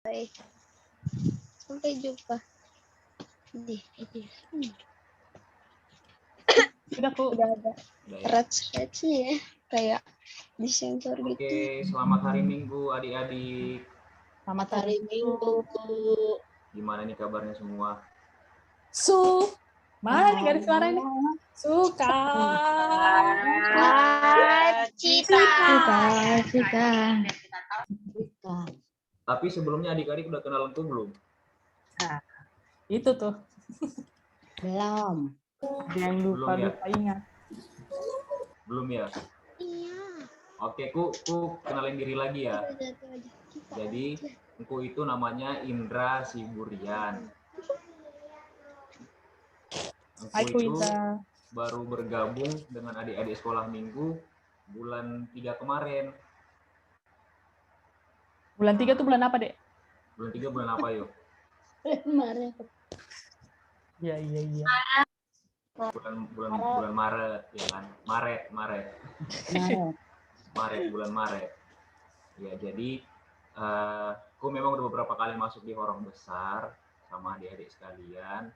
Baik. Sampai jumpa di video. Udah ada scratch-scratchnya ya, kayak di sensor gitu. Oke, selamat hari Minggu adik-adik. Selamat hari Minggu. Gimana nih kabarnya semua? Mana nih garis suara ini? Suka. Cita. Tapi sebelumnya adik-adik udah kenalanku belum? Nah, itu tuh. Belum. Ada yang lupa ingat. Belum ya? Iya. Oke, ku kenalin diri lagi ya. Jadi, ku itu namanya Indra Siburian. Hai, Aku itu Indra. baru bergabung dengan adik-adik sekolah minggu bulan 3 kemarin. Bulan 3 tuh bulan apa, Dek? Bulan 3 bulan apa yuk? Maret. Iya. Bulan Maret ya kan? Maret. Bulan Maret. Ya, jadi aku memang udah beberapa kali masuk di Horong Besar sama adik-adik sekalian.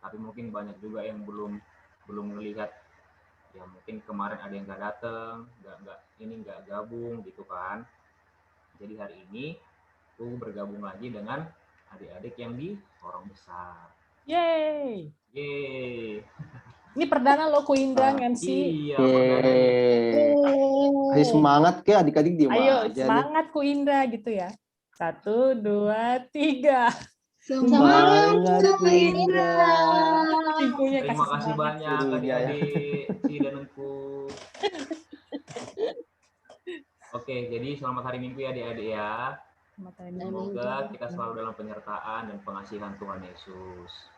Tapi mungkin banyak juga yang belum melihat. Ya mungkin kemarin ada yang nggak datang, nggak gabung gitu kan. Jadi hari ini aku bergabung lagi dengan adik-adik yang di Horong Besar. Yeay. Yeay. Ini perdana lo Ku Indra MC. Iya, perdana. Ayo semangat ke adik-adik di Ayo semangat Ku Indra gitu ya. 1, 2, 3. Semangat Ku Indra. Terima kasih banyak adik-adik Si dan Engku. Oke, jadi selamat hari Minggu ya adik-adik ya. Semoga kita selalu dalam penyertaan dan pengasihan Tuhan Yesus.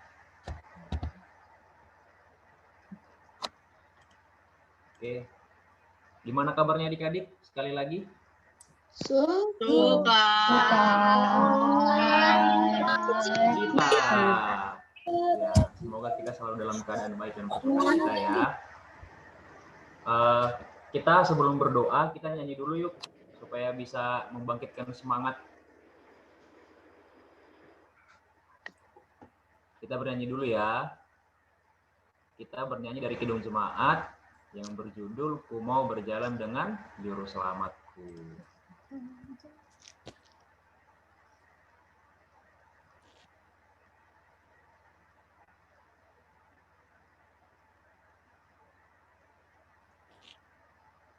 Oke. Gimana kabarnya adik-adik? Sekali lagi. Suka. Ya, semoga kita selalu dalam keadaan baik dan bersuka ya. Kita sebelum berdoa, kita nyanyi dulu yuk supaya bisa membangkitkan semangat. Kita bernyanyi dulu ya. Kita bernyanyi dari Kidung Jemaat yang berjudul Ku Mau Berjalan Dengan Juru Selamatku.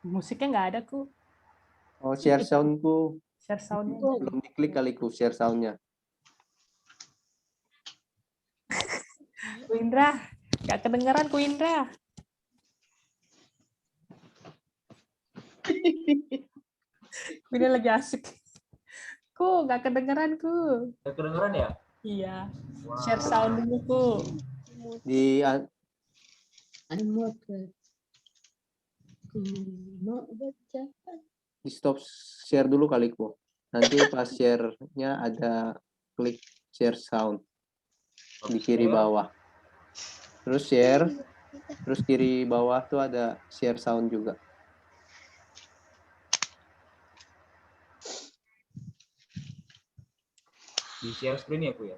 Musiknya nggak ada, Ku. Oh, share soundku. Share sound-nya. Belum diklik kali ku share soundnya. Ku Indra, nggak kedengeran Ku Indra. Ku Indra lagi asik. Ku, nggak kedengeran, Ku. Nggak kedengeran ya? Iya. Wow. Share sound dulu, Ku. Di stop share dulu kali ku. Nanti pas share-nya ada klik share sound di kiri bawah. Terus share, terus kiri bawah tuh ada share sound juga. Di share screen ya, Bu ya?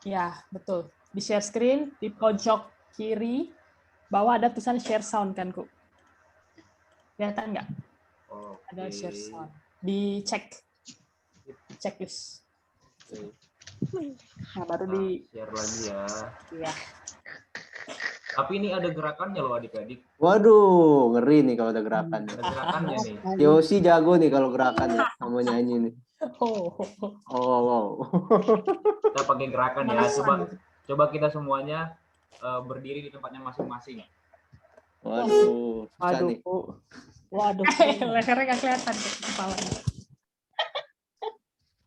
Ya, betul. Di share screen, di pojok kiri, bawah ada tulisan share sound kan, Ku? Kelihatan nggak? Oke. Ada share sound. Dicek. Cek, Yus. Oke. Nah, baru di share lagi ya. Iya. Tapi ini ada gerakannya loh adik-adik. Waduh, ngeri nih kalau ada gerakan. Ada gerakannya nih. Yosi jago nih kalau gerakan ya, sama nyanyi nih. Oh. Wow. Kita pakai gerakan ya. Coba kita semuanya berdiri di tempatnya masing-masing. Waduh, susah nih. Waduh. Lehernya nggak kelihatan kepalanya.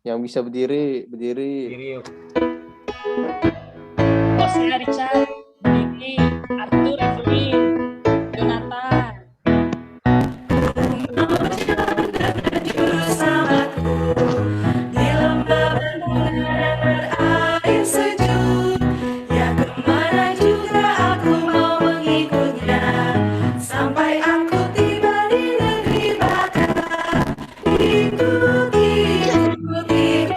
Yang bisa berdiri. Berdiri yuk. Bosnya Richard, Dini, Arthur, Evelyn, Jonathan. Ikuti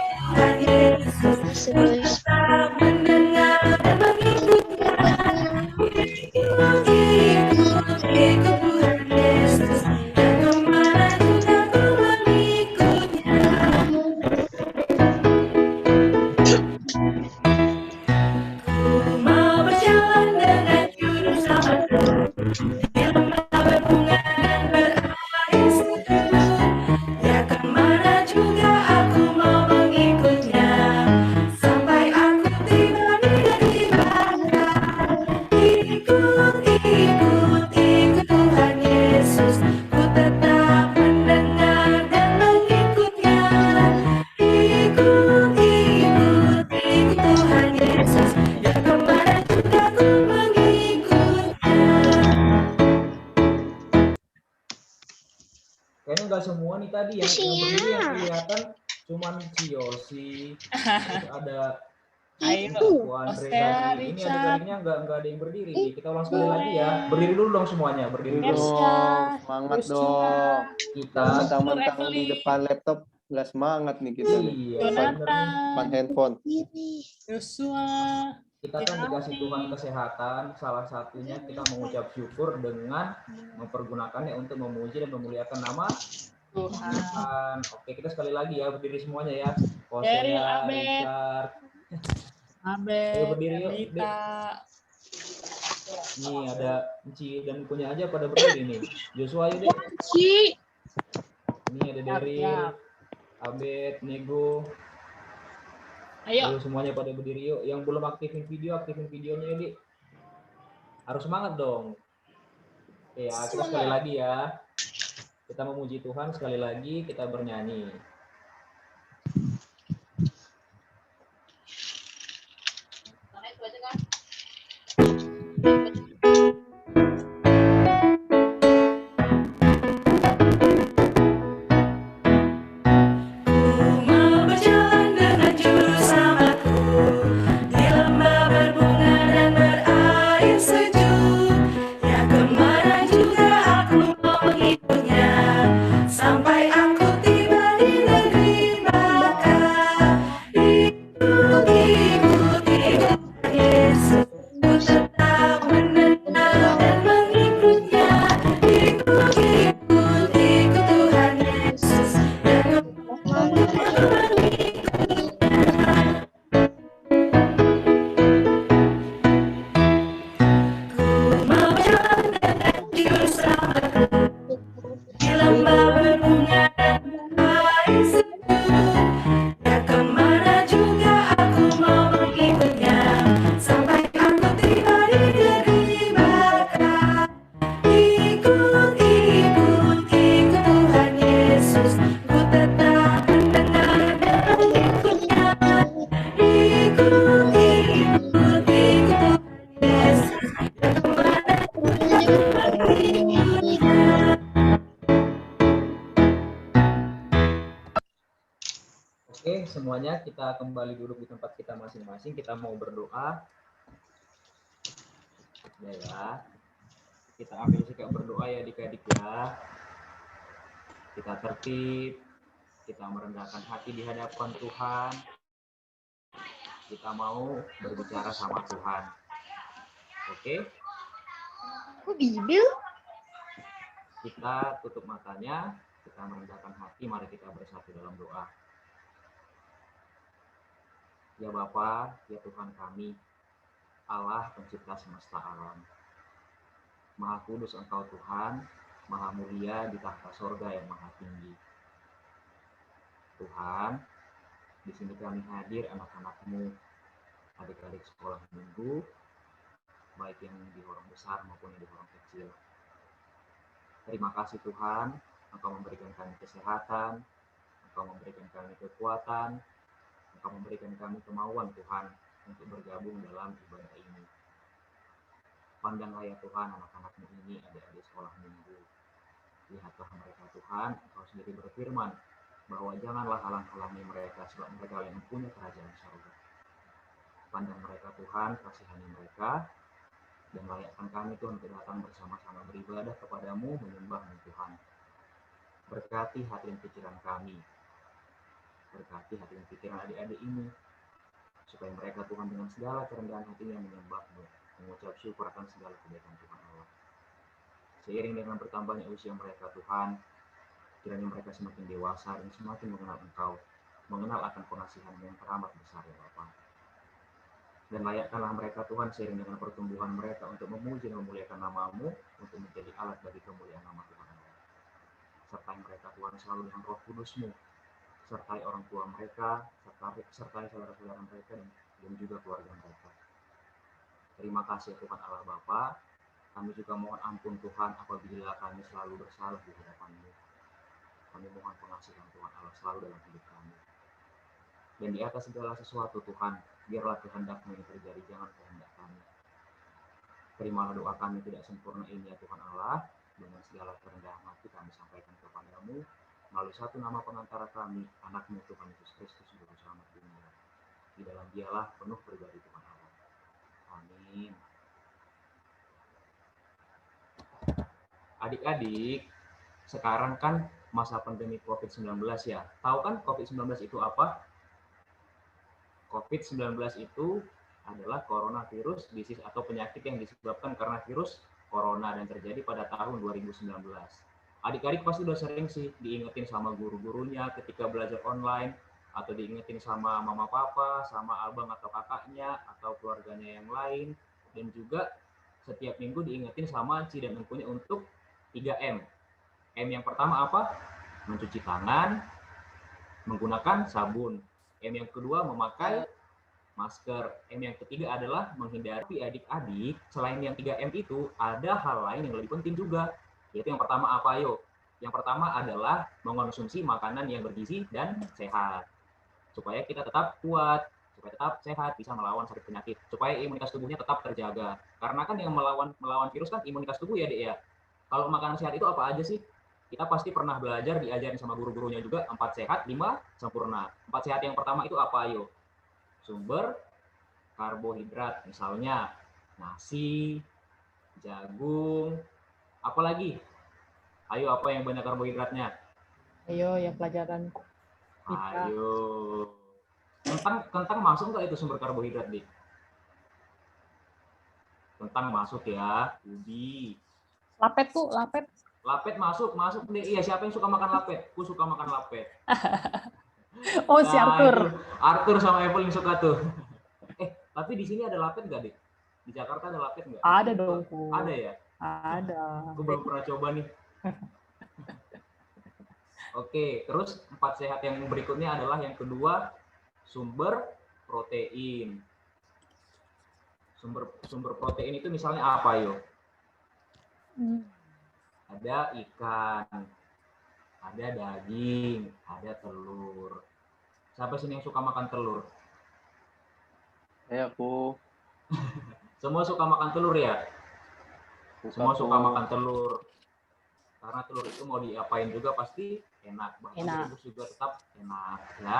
tadi yang berdiri yang kelihatan cuman si Yosi, terus ada Ayo, Bu Andre Oscar, tadi. Ini Richard. adik-adiknya nggak ada yang berdiri nih. Kita ulang sekali lagi ya. Berdiri dulu dong semuanya, berdiri Ayo dulu. Ersya, dong, semangat Joshua, dong. Kita Jangan mentang-mentang di Evelyn, depan laptop nggak semangat nih kita nih. iya bener nih. Depan Jonathan, handphone. Joshua, Kita kan dikasih Geraldine. Tuhan kesehatan, salah satunya kita mengucap syukur dengan mempergunakannya untuk memuji dan memuliakan nama Tuhan. Tuhan. Oke, kita sekali lagi ya, berdiri semuanya ya. Daryl, Hosea, Abed. Richard. Abed, Ayo berdiri yuk, Dek. Rita, Nih ada Enci dan punya aja pada berdiri nih. Joshua ayo deh. Ini ada Daryl, Abed, Nego. Ayo, Ayo semuanya pada berdiri yuk. Yang belum aktifin videonya ya, Dik. Harus semangat dong. Oke ya, kita sekali lagi ya. Kita memuji Tuhan sekali lagi, kita bernyanyi. Sampai aku tiba di negeri Baka, ikut Yesus, ku tetap mendengar dan mengikutnya. Ikut Tuhan Yesus, dan ku mau jalan dengan juru selamatku di lembah berbunga dan air sejuk. Ya kemana juga aku mau mengikutnya, sampai aku tiba di negeri Baka. Ikut Tuhan Yesus, ku tetap mendengar dan mengikutnya. Ikut Tuhan Yesus, ya kemana juga mengikutnya. Oke, semuanya kita kembali duduk di tempat kita masing-masing. Kita mau berdoa. Ya. Kita ambil sikap berdoa ya adik-adik ya. Kita tertib. Kita merendahkan hati di hadapan Tuhan. Kita mau berbicara sama Tuhan. Oke? Kok Bibil? Kita tutup matanya. Kita merendahkan hati. Mari kita bersatu dalam doa. Ya Bapa, ya Tuhan kami, Allah pencipta semesta alam. Maha kudus Engkau Tuhan, maha mulia di tahta sorga yang maha tinggi. Tuhan, di sini kami hadir anak-anak-Mu, adik-adik sekolah minggu, baik yang di horong besar maupun yang di horong kecil. Terima kasih Tuhan, Engkau memberikan kami kesehatan, Engkau memberikan kami kekuatan, Engkau memberikan kami kemauan Tuhan untuk bergabung dalam ibadah ini. Pandanglah ya Tuhan anak-anak-Mu ini, adik-adik sekolah minggu. Lihatlah mereka Tuhan, Engkau sendiri berfirman bahwa janganlah halang-halangi mereka sebab mereka yang mempunyai kerajaan surga. Pandang mereka Tuhan, kasihani mereka, dan layakkan kami Tuhan untuk datang bersama-sama beribadah kepadamu, menyembah-Mu Tuhan. Berkati hati dan pikiran kami, berkati hati dan pikiran adik-adik ini, supaya mereka Tuhan dengan segala kerendahan hatinya menyembah-Mu, mengucap syukur akan segala kebaikan Tuhan Allah. Seiring dengan bertambahnya usia mereka Tuhan, kiranya mereka semakin dewasa dan semakin mengenal Engkau, mengenal akan pengasihan yang teramat besar ya Bapa. Dan layakkanlah mereka Tuhan seiring dengan pertumbuhan mereka untuk memuji dan memuliakan nama-Mu, untuk menjadi alat bagi kemuliaan nama Tuhan Allah. Sertai mereka Tuhan selalu dengan Roh Kudus-Mu, sertai orang tua mereka, sertai saudara-saudara mereka dan juga keluarga mereka. Terima kasih Tuhan Allah Bapa. Kami juga mohon ampun Tuhan apabila kami selalu bersalah di hadapan-Mu. Kami mohon pengasihan Tuhan Allah selalu dalam hidup kami. Dan di atas segala sesuatu Tuhan, biarlah kehendak-Mu yang terjadi, jangan kehendak kami. Terimalah doa kami tidak sempurna ini ya Tuhan Allah. Dengan segala kerendahan hati kami sampaikan kepada-Mu. melalui satu nama pengantara kami, anakmu Tuhan Yesus Kristus Juru Selamat dunia. Di dalam dialah penuh pribadi Tuhan Allah. Amin. Adik-adik, sekarang kan masa pandemi COVID-19 ya. Tahu kan COVID-19 itu apa? COVID-19 itu adalah coronavirus disease atau penyakit yang disebabkan karena virus corona dan terjadi pada tahun 2019. Adik-adik pasti udah sering sih diingetin sama guru-gurunya ketika belajar online, atau diingetin sama mama papa, sama abang atau kakaknya, atau keluarganya yang lain, dan juga setiap minggu diingetin sama Ci dan Engkunya untuk 3M. M yang pertama apa? Mencuci tangan, menggunakan sabun. M yang kedua memakai masker. M yang ketiga adalah menghindari. Adik-adik, selain yang 3M itu, ada hal lain yang lebih penting juga. Yaitu yang pertama apa, ayo? Yang pertama adalah mengonsumsi makanan yang bergizi dan sehat. Supaya kita tetap kuat, supaya tetap sehat, bisa melawan sakit penyakit. Supaya imunitas tubuhnya tetap terjaga. Karena kan yang melawan virus kan imunitas tubuh ya, Dek ya. Kalau makanan sehat itu apa aja sih? Kita pasti pernah belajar, diajarin sama guru-gurunya juga, 4 sehat, 5 sempurna. 4 sehat yang pertama itu apa, ayo? Sumber karbohidrat, misalnya nasi, jagung, apalagi? Ayo, apa yang banyak karbohidratnya? Ayo, ya pelajaran kita. Ayo. Kentang masuk nggak itu sumber karbohidrat, Dik? Kentang masuk ya, ubi. Lapet tuh, lapet. Lapet masuk deh. Iya, siapa yang suka makan lapet? Aku suka makan lapet. Oh, si Arthur. Itu. Arthur sama Apple yang suka tuh. Tapi di sini ada lapet nggak, Dik? Di Jakarta ada lapet nggak? Ada dong, Bu. Ada ya? Ada. Aku belum pernah coba nih. Oke, terus 4 sehat yang berikutnya adalah yang kedua, sumber protein. Sumber protein itu misalnya apa, yo? Ada ikan, ada daging, ada telur. Siapa sini yang suka makan telur? Aku. Semua suka makan telur ya? Semua suka aku. makan telur. Karena telur itu mau diapain juga pasti enak. Bahkan Enak. direbus juga tetap enak ya.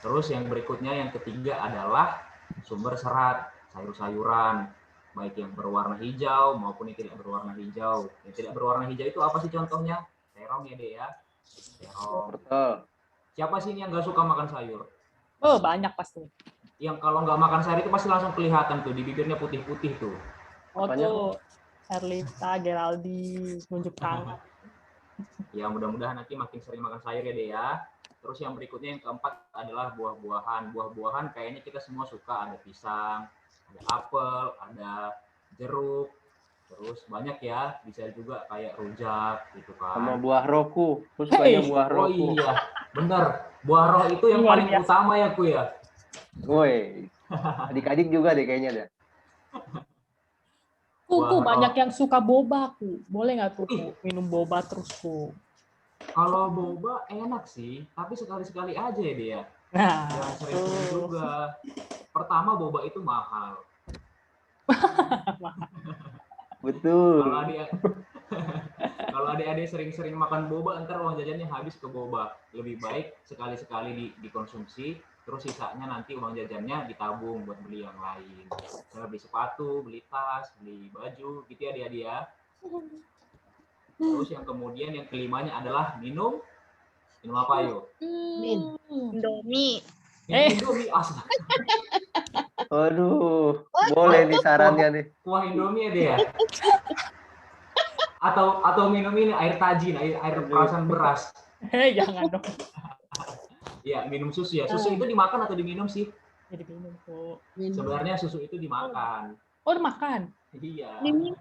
Terus yang berikutnya, yang ketiga adalah sumber serat, sayur-sayuran. Baik yang berwarna hijau maupun yang tidak berwarna hijau. Yang tidak berwarna hijau itu apa sih contohnya? Terong ya, Dek ya. Terong. Betul. Siapa sih yang nggak suka makan sayur? Oh, banyak pasti. Yang kalau nggak makan sayur itu pasti langsung kelihatan tuh, di bibirnya putih-putih tuh. Oh, Apanya? tuh. Herlita, Geraldi, nunjuk tangan. Ya mudah-mudahan nanti makin sering makan sayur ya, Dek ya. Terus yang berikutnya yang keempat adalah buah-buahan. Buah-buahan kayaknya kita semua suka. Ada pisang, ada apel, ada jeruk. Terus banyak ya, bisa juga kayak rujak gitu Sama kan. buah roku. Aku sukanya buah Oh roku. iya, bener. Buah roh itu yang Luar paling biasa. utama ya, Ku ya. Woi. Adik-adik juga deh kayaknya deh. Ku Wah, banyak yang suka boba, Ku. Boleh nggak tuh, Ih. Ku? Minum boba terus, Ku? Kalau boba enak sih, tapi sekali-sekali aja ya dia. Nah, Jangan sering-sering tuh. juga. Pertama, boba itu mahal. Betul. Kalau adik-adik sering-sering makan boba, ntar uang jajannya habis ke boba. Lebih baik sekali-sekali dikonsumsi, terus sisanya nanti uang jajannya ditabung buat beli yang lain. Misalnya beli sepatu, beli tas, beli baju, gitu ya adik-adik ya. Terus yang kemudian yang kelimanya adalah minum. Minum apa yuk? Min. Indomie. Minum Indomie, astaga. Aduh, boleh nih sarannya nih. Kuah Indomie ya dia. Atau minum ini air tajin, air perasan beras. Jangan dong. Ya, minum susu ya. Susu itu dimakan atau diminum sih? Jadi minum, Ku. Min. Sebenarnya susu itu dimakan. Oh, makan. Iya. Diminum.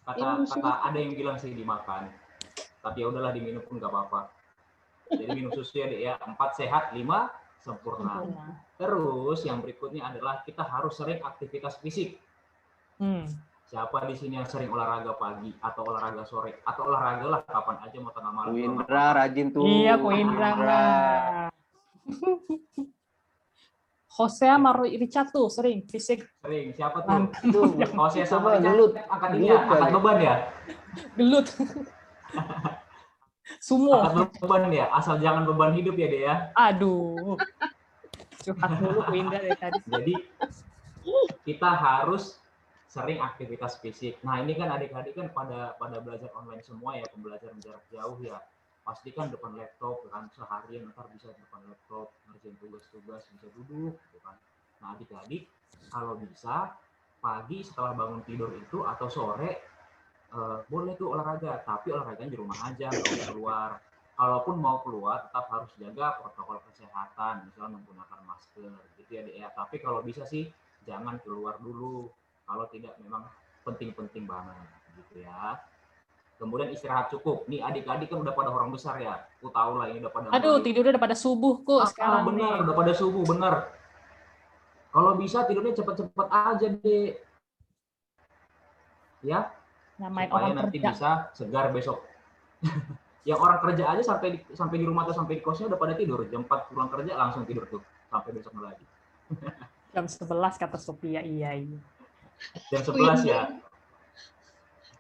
Kata ada yang bilang sih dimakan. Tapi ya udahlah, diminum pun nggak apa-apa. Jadi minum susu ya, Dek ya. 4 sehat, 5 sempurna. Sempurna. Terus yang berikutnya adalah kita harus sering aktivitas fisik. Siapa di sini yang sering olahraga pagi atau olahraga sore atau olahraga lah kapan aja mau tengah malam. Bu Indra rajin tuh. Iya, Ku Indra. Jose sama Richard tuh sering fisik Sering. Siapa tuh? Tuh, Kalau saya sama coba Richard, gelut. angkat ini Gelut ya, angkat kali. beban ya. gelut. Sumo. Angkat beban ya, asal jangan beban hidup ya deh ya. Aduh. Curhat dulu Bu Indra dari tadi. Jadi kita harus sering aktivitas fisik. Nah ini kan adik-adik kan pada belajar online semua ya, pembelajaran jarak jauh ya. Pasti kan depan laptop kan, seharian ntar bisa depan laptop ngerjain tugas-tugas, bisa duduk gitu kan. Nah adik-adik kalau bisa pagi setelah bangun tidur itu atau sore boleh tuh olahraga, tapi olahraganya di rumah aja, nggak usah keluar. Kalaupun mau keluar tetap harus jaga protokol kesehatan, misalnya menggunakan masker gitu ya dek ya. Tapi kalau bisa sih jangan keluar dulu kalau tidak memang penting-penting banget gitu ya. Kemudian istirahat cukup. Nih adik-adik kan udah pada orang besar ya. Aku tahu lah ini udah pada Aduh, mulai- tidurnya udah pada subuh kok sekarang bener, nih. udah pada subuh bener. Kalau bisa tidurnya cepet-cepet aja deh. Ya, Namanya supaya orang nanti kerja. bisa segar besok. Yang orang kerja aja sampai di rumah atau sampai di kosnya udah pada tidur. Jam 4 pulang kerja langsung tidur tuh sampai besok lagi. Jam 11 kata Sophia, iya. Jam 11 ya.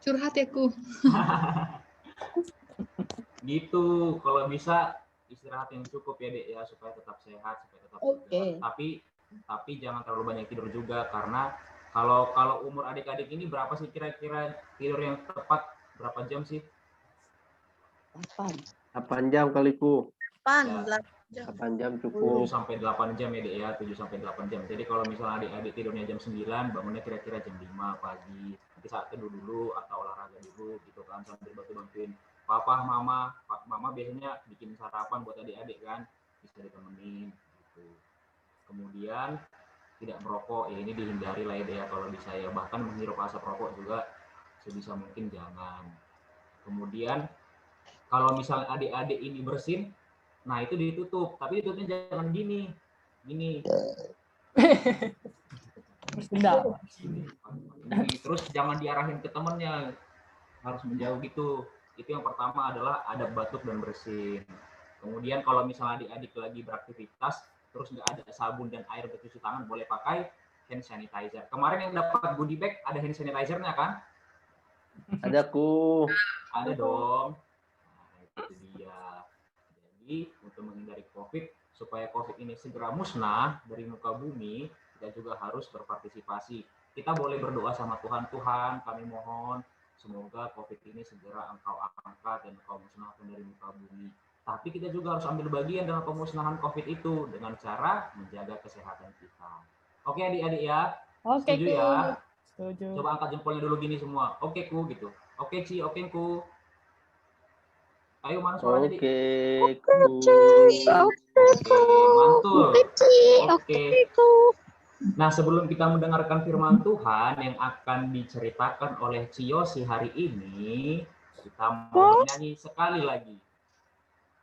Curhat ya ku. Gitu. Kalau bisa istirahat yang cukup ya Dek ya supaya tetap sehat, supaya tetap Oke. segar. Tapi jangan terlalu banyak tidur juga karena kalau umur adik-adik ini berapa sih kira-kira tidur yang tepat berapa jam sih? 8 jam kaliku. Pan, Ya. 8 jam 7 cukup. sampai 8 jam ya Dek ya, 7 sampai 8 jam. Jadi kalau misalnya adik-adik tidurnya jam 9, bangunnya kira-kira jam 5 pagi. Nanti saat teduh dulu atau olahraga dulu gitu kan sambil bantu-bantuin papa, mama. Mama biasanya bikin sarapan buat adik-adik kan, bisa ditemenin gitu. Kemudian tidak merokok, ya ini dihindari lah ya Dek ya kalau bisa ya. Bahkan menghirup asap rokok juga sebisa mungkin jangan. Kemudian kalau misalnya adik-adik ini bersin, nah itu ditutup, tapi tutupnya jangan gini. Terus benda. Gini. Terus jangan diarahin ke temennya, harus menjauh gitu. Itu yang pertama adalah adab batuk dan bersin. Kemudian kalau misalnya adik-adik lagi beraktivitas, terus nggak ada sabun dan air untuk cuci tangan, boleh pakai hand sanitizer. Kemarin yang dapat goodie bag ada hand sanitizer-nya kan? Ada ku. Ada dong. Nah, itu dia. Jadi untuk menghindari COVID, supaya COVID ini segera musnah dari muka bumi, kita juga harus berpartisipasi. Kita boleh berdoa sama Tuhan, Tuhan kami mohon semoga COVID ini segera Engkau angkat dan Engkau musnahkan dari muka bumi. Tapi kita juga harus ambil bagian dalam pemusnahan COVID itu dengan cara menjaga kesehatan kita. Oke adik-adik ya, Oke, setuju Ku. ya? Setuju. Coba angkat jempolnya dulu gini semua. Oke ku gitu. Oke Ci, oke ku. Ayo mana suaranya Dik? Oke, ku. Oke, mantul. Oke, Oke. Nah, sebelum kita mendengarkan firman Tuhan yang akan diceritakan oleh Ciyosi hari ini, kita mau bernyanyi sekali lagi.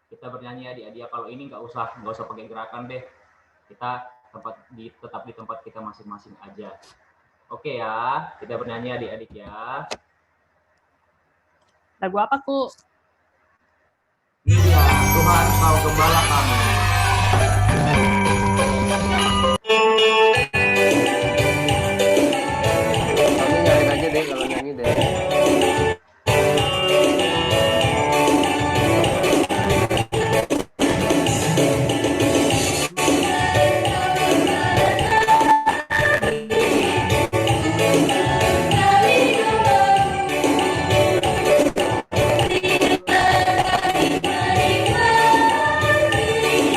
Kita bernyanyi adik-adik, kalau ini nggak usah pakai gerakan deh. Kita tetap di tempat kita masing-masing aja. Oke ya, kita bernyanyi adik-adik ya. Lagu apa, Ku? Ini dia, Tuhan kau gembala kami. Kamu nyalain aja deh kalau nyanyi deh. Terima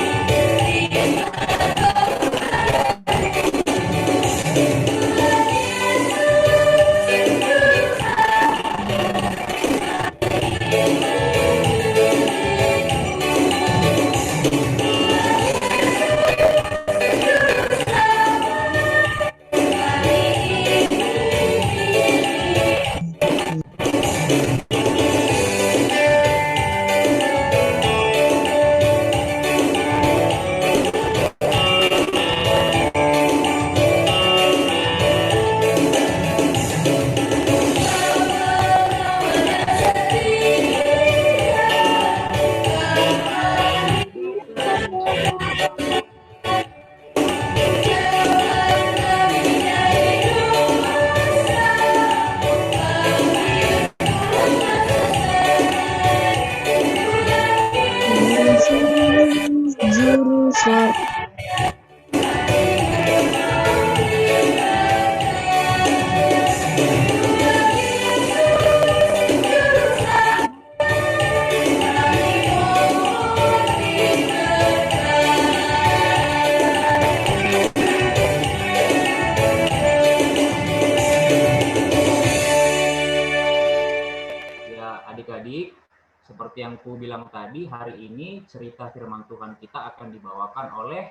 yang ku bilang tadi, hari ini cerita firman Tuhan kita akan dibawakan oleh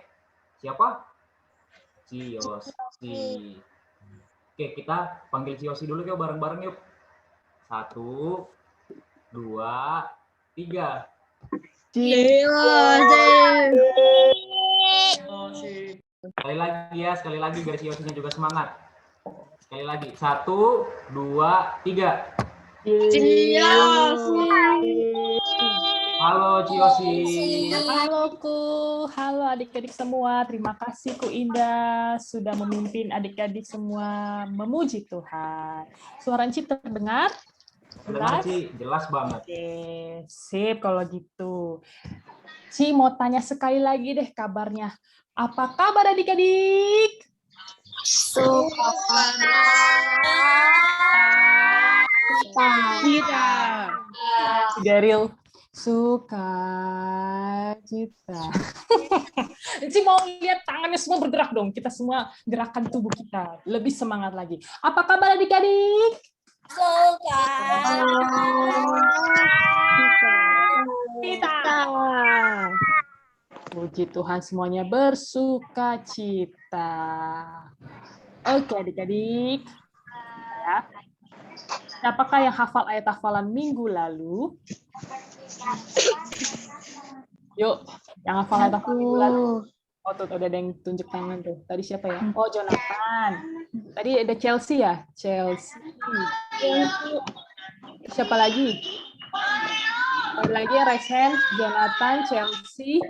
siapa? Ciyosi. Oke, kita panggil Ciyosi dulu yuk bareng-bareng yuk. 1, 2, 3. Sekali lagi biar Ciyosinya juga semangat. Sekali lagi, 1, 2, 3. Halo Ciyosi. Halo Ku, halo adik-adik semua. Terima kasih Ku Indah sudah memimpin adik-adik semua memuji Tuhan. Suara Ci terdengar? Dengar Ci, jelas banget. Oke, sip kalau gitu. Ci mau tanya sekali lagi deh kabarnya. Apa kabar adik-adik? Daryl, sukacita. Ci mau lihat tangannya semua bergerak dong. Kita semua gerakan tubuh kita. Lebih semangat lagi. Apa kabar adik-adik? Puji Tuhan semuanya bersukacita. Oke adik-adik. Ya. Siapakah yang hafal ayat hafalan minggu lalu? Yuk, yang hafal ayat hafalan minggu lalu. Oh, tuh ada yang tunjuk tangan tuh. Tadi siapa ya? Oh, Jonathan. Tadi ada Chelsea ya? Chelsea. Siapa lagi? Ada lagi ya, raise hand. Jonathan, Chelsea.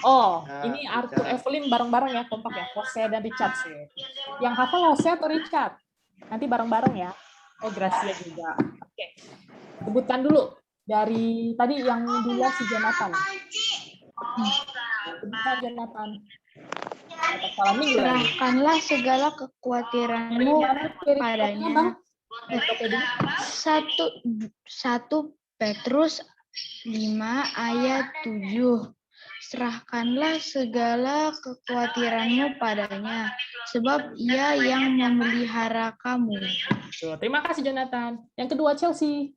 Oh, ini Arthur Evelyn bareng-bareng ya, kompak ya. Jose dan Richard sih. Yang hafal Jose atau Richard? Nanti bareng-bareng ya. Oh, Gracia juga. Oke. Sebutkan dulu. Dari tadi yang dua si Jonathan. Sebutkan Jonathan. Serahkanlah segala kekhawatiranmu padanya. 1 Petrus 5 ayat 7. Serahkanlah segala kekhawatiranmu padanya, sebab Ia yang memelihara kamu. Terima kasih Jonathan. Yang kedua Chelsea.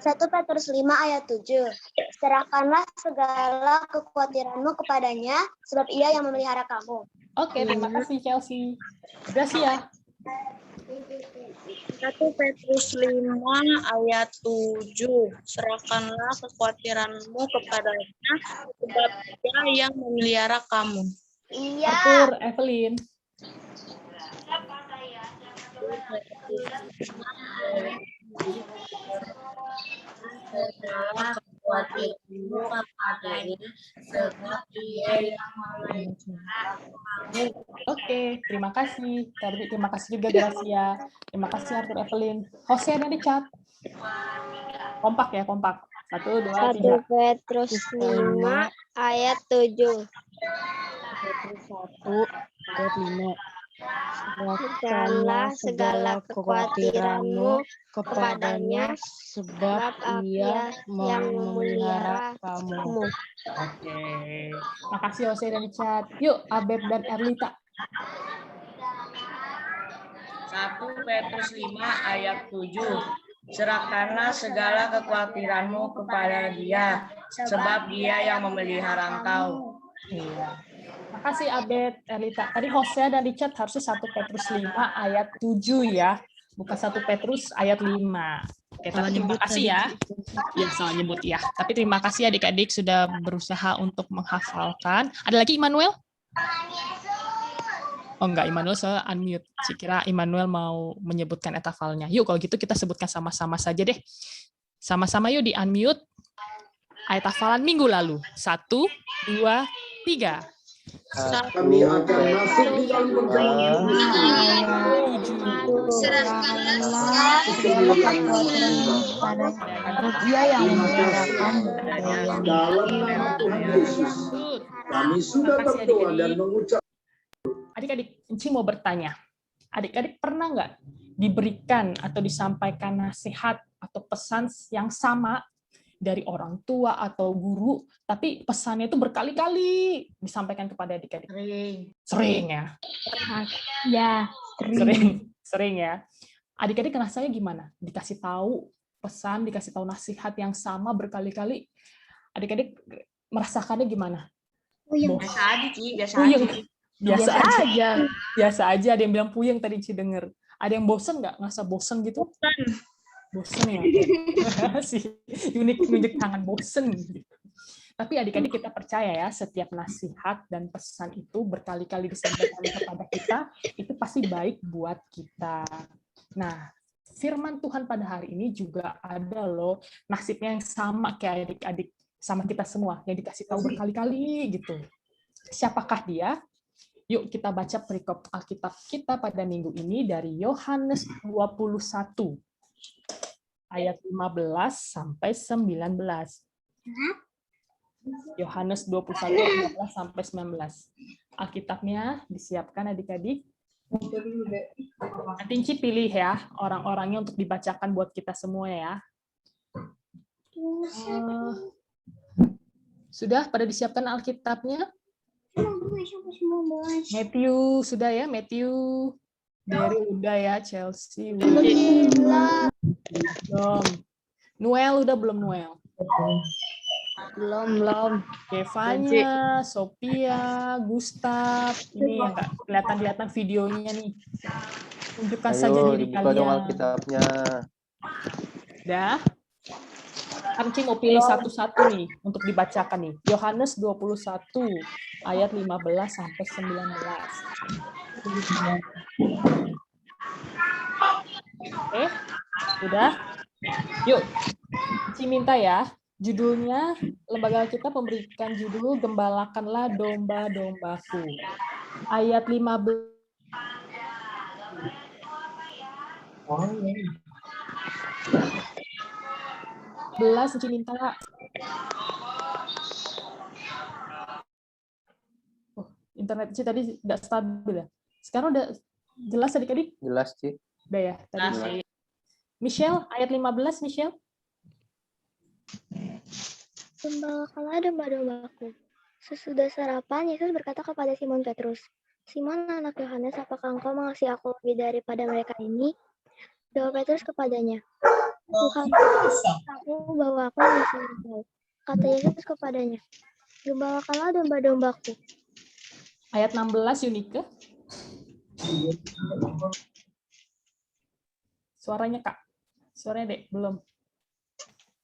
1 Petrus 5 ayat 7. Serahkanlah segala kekhawatiranmu kepadanya, sebab Ia yang memelihara kamu. Oke, terima kasih Chelsea. Gracia. 1 Petrus 5 ayat 7. Serahkanlah kekhawatiranmu kepadanya, sebab Dia yang memelihara kamu. Iya. Arthur Evelyn. Segala kekhawatiranmu kepadanya, sebab Dia yang memelihara kamu. Oke, terima kasih. Terima kasih juga Gracia. Terima kasih Arthur Evelyn. Jose dan Richard. Kompak ya, kompak. 1, 2, 3. 1 Petrus 5 ayat 7. Petrus 1 ayat 5. Serahkanlah segala kekhawatiranmu kepadanya, sebab Ia yang memelihara kamu. Oke. Makasih Jose dan Richard. Yuk, Abeb dan Erlita. 1 Petrus 5 ayat 7. Serahkanlah segala kekhawatiranmu kepada Dia, sebab Dia yang memelihara engkau. Iya. Makasih Abed, Erlita. Tadi Jose dan Richard harusnya 1 Petrus 5 ayat 7 ya. Bukan 1 Petrus ayat 5. Oke, tapi terima kasih ya. Ya, salah nyebut ya. Tapi terima kasih adik-adik sudah berusaha untuk menghafalkan. Ada lagi Immanuel? Oh enggak, Immanuel saya unmute. Saya kira Immanuel mau menyebutkan etafalnya. Yuk kalau gitu kita sebutkan sama-sama saja deh. Sama-sama yuk di unmute. Ayat hafalan minggu lalu. 1, 2, 3. Kami akan masuk di dalam perjalanan Dia yang memeliharakan dalam nama Tuhan Yesus. Kami sudah berdoa dan mengucap. Adik-adik, Enci mau bertanya. Adik-adik pernah nggak diberikan atau disampaikan nasihat atau pesan yang sama dari orang tua atau guru, tapi pesannya itu berkali-kali disampaikan kepada adik-adik? Sering ya? Ya, Sering ya. Adik-adik rasanya gimana? Dikasih tahu pesan, dikasih tahu nasihat yang sama berkali-kali, adik-adik merasakannya gimana? Biasa aja, Ci. Biasa Puyeng. aja. Biasa aja. Biasa aja. Ada yang bilang puyeng tadi Ci denger. Ada yang bosen nggak? Ngerasa bosen gitu? Bosen ya? Si Unik nunjuk tangan bosen. Tapi adik-adik kita percaya ya, setiap nasihat dan pesan itu berkali-kali disampaikan kepada kita, itu pasti baik buat kita. Nah, firman Tuhan pada hari ini juga ada loh, nasibnya yang sama kayak adik-adik, sama kita semua, yang dikasih tahu berkali-kali gitu. Siapakah dia? Yuk kita baca perikop Alkitab kita pada minggu ini dari Yohanes 21, ayat 15 sampai 19. Yohanes 21, 15 sampai 19. Alkitabnya disiapkan adik-adik. Nanti Ci pilih ya orang-orangnya untuk dibacakan buat kita semua ya. Sudah pada disiapkan Alkitabnya? Matthew sudah ya, Matthew. Dari udah ya, Chelsea. Belum. Noel udah belum Noel? Belum. Kevanya, Sophia, Gustav, ini yang nggak kelihatan videonya nih. Tunjukkan saja diri dibuka dong kalian. Alkitabnya. Udah. Anci mau pilih satu-satu nih untuk dibacakan nih. Yohanes 21 ayat 15 sampai 19. Oke, udah. Yuk, Ci minta ya. Judulnya, lembaga kita memberikan judul Gembalakanlah Domba-dombaku. Ayat 15. Ci minta. Internet Ci tadi nggak stabil ya. Sekarang udah jelas adik-adik? Jelas, Ci. Udah ya, tadi. Michelle, ayat 15, Michelle. Gembalakanlah domba-dombaku. Sesudah sarapan, Yesus berkata kepada Simon Petrus, Simon anak Yohanes, apakah engkau mengasihi aku lebih daripada mereka ini? Jawab Petrus kepadanya, Tuhan, aku bahwa aku mengasihi engkau. Kata Yesus kepadanya, gembalakanlah domba-dombaku. Ayat 16, Yunike. Suaranya, Kak. Suaranya, Dek. Belum.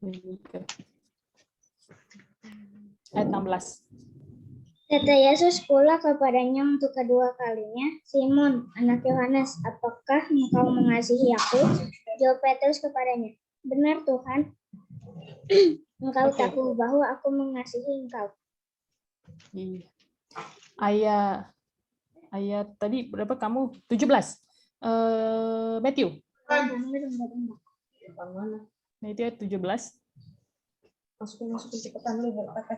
Yunike. Ayat 16. Kata Yesus pula kepadanya untuk kedua kalinya, Simon, anak Yohanes, apakah engkau mengasihi aku? Jawab Petrus kepadanya, benar Tuhan, engkau tahu bahwa aku mengasihi engkau. Ayat tadi berapa kamu? 17. Matthew. Matthew ayat 17. Masukin cepetan dulu biar pakai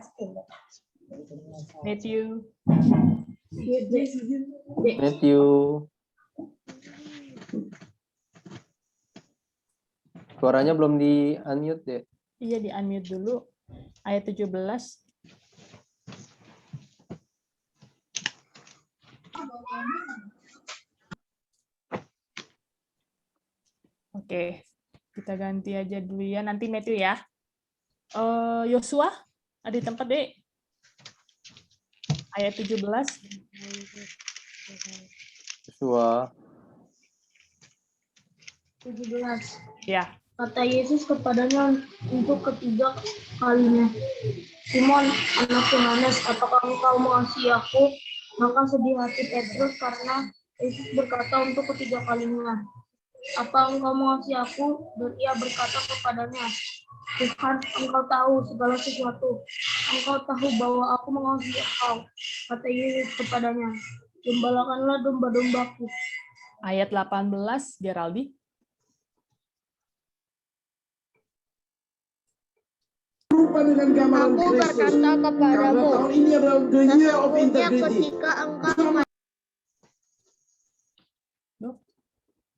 Matthew. Suaranya belum di-unmute deh. Iya, di-unmute dulu. Ayat 17. Oke, kita ganti aja dulu ya. Nanti Matthew ya. Yosua, ada di tempat, Dek. Ayat 17. Yosua. 17. Ya. Kata Yesus kepadanya untuk ketiga kalinya, Simon, anak Yohanes, apakah engkau mengasihi aku? Maka sedih hati Petrus karena Yesus berkata untuk ketiga kalinya, apa engkau mengasihi aku? Dan ia berkata kepadanya, Tuhan, engkau tahu segala sesuatu. Engkau tahu bahwa aku mengasihi engkau. Kata Yesus kepadanya, gembalakanlah domba-dombaku. Ayat 18, Geraldi. Aku berkata kepadamu, sesungguhnya ketika engkau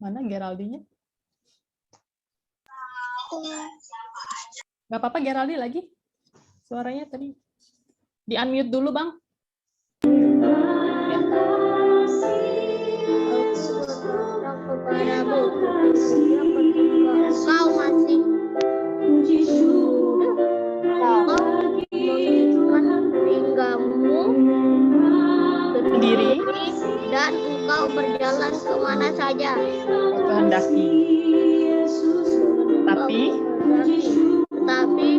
mana Geraldinya? Gak apa-apa Geraldi lagi. Suaranya tadi. Di-unmute dulu, Bang. Ya. kepadamu, ketika engkau masih engkau mengikat pinggangmu Sendiri dan engkau berjalan kemana saja. kau kehendaki. Tetapi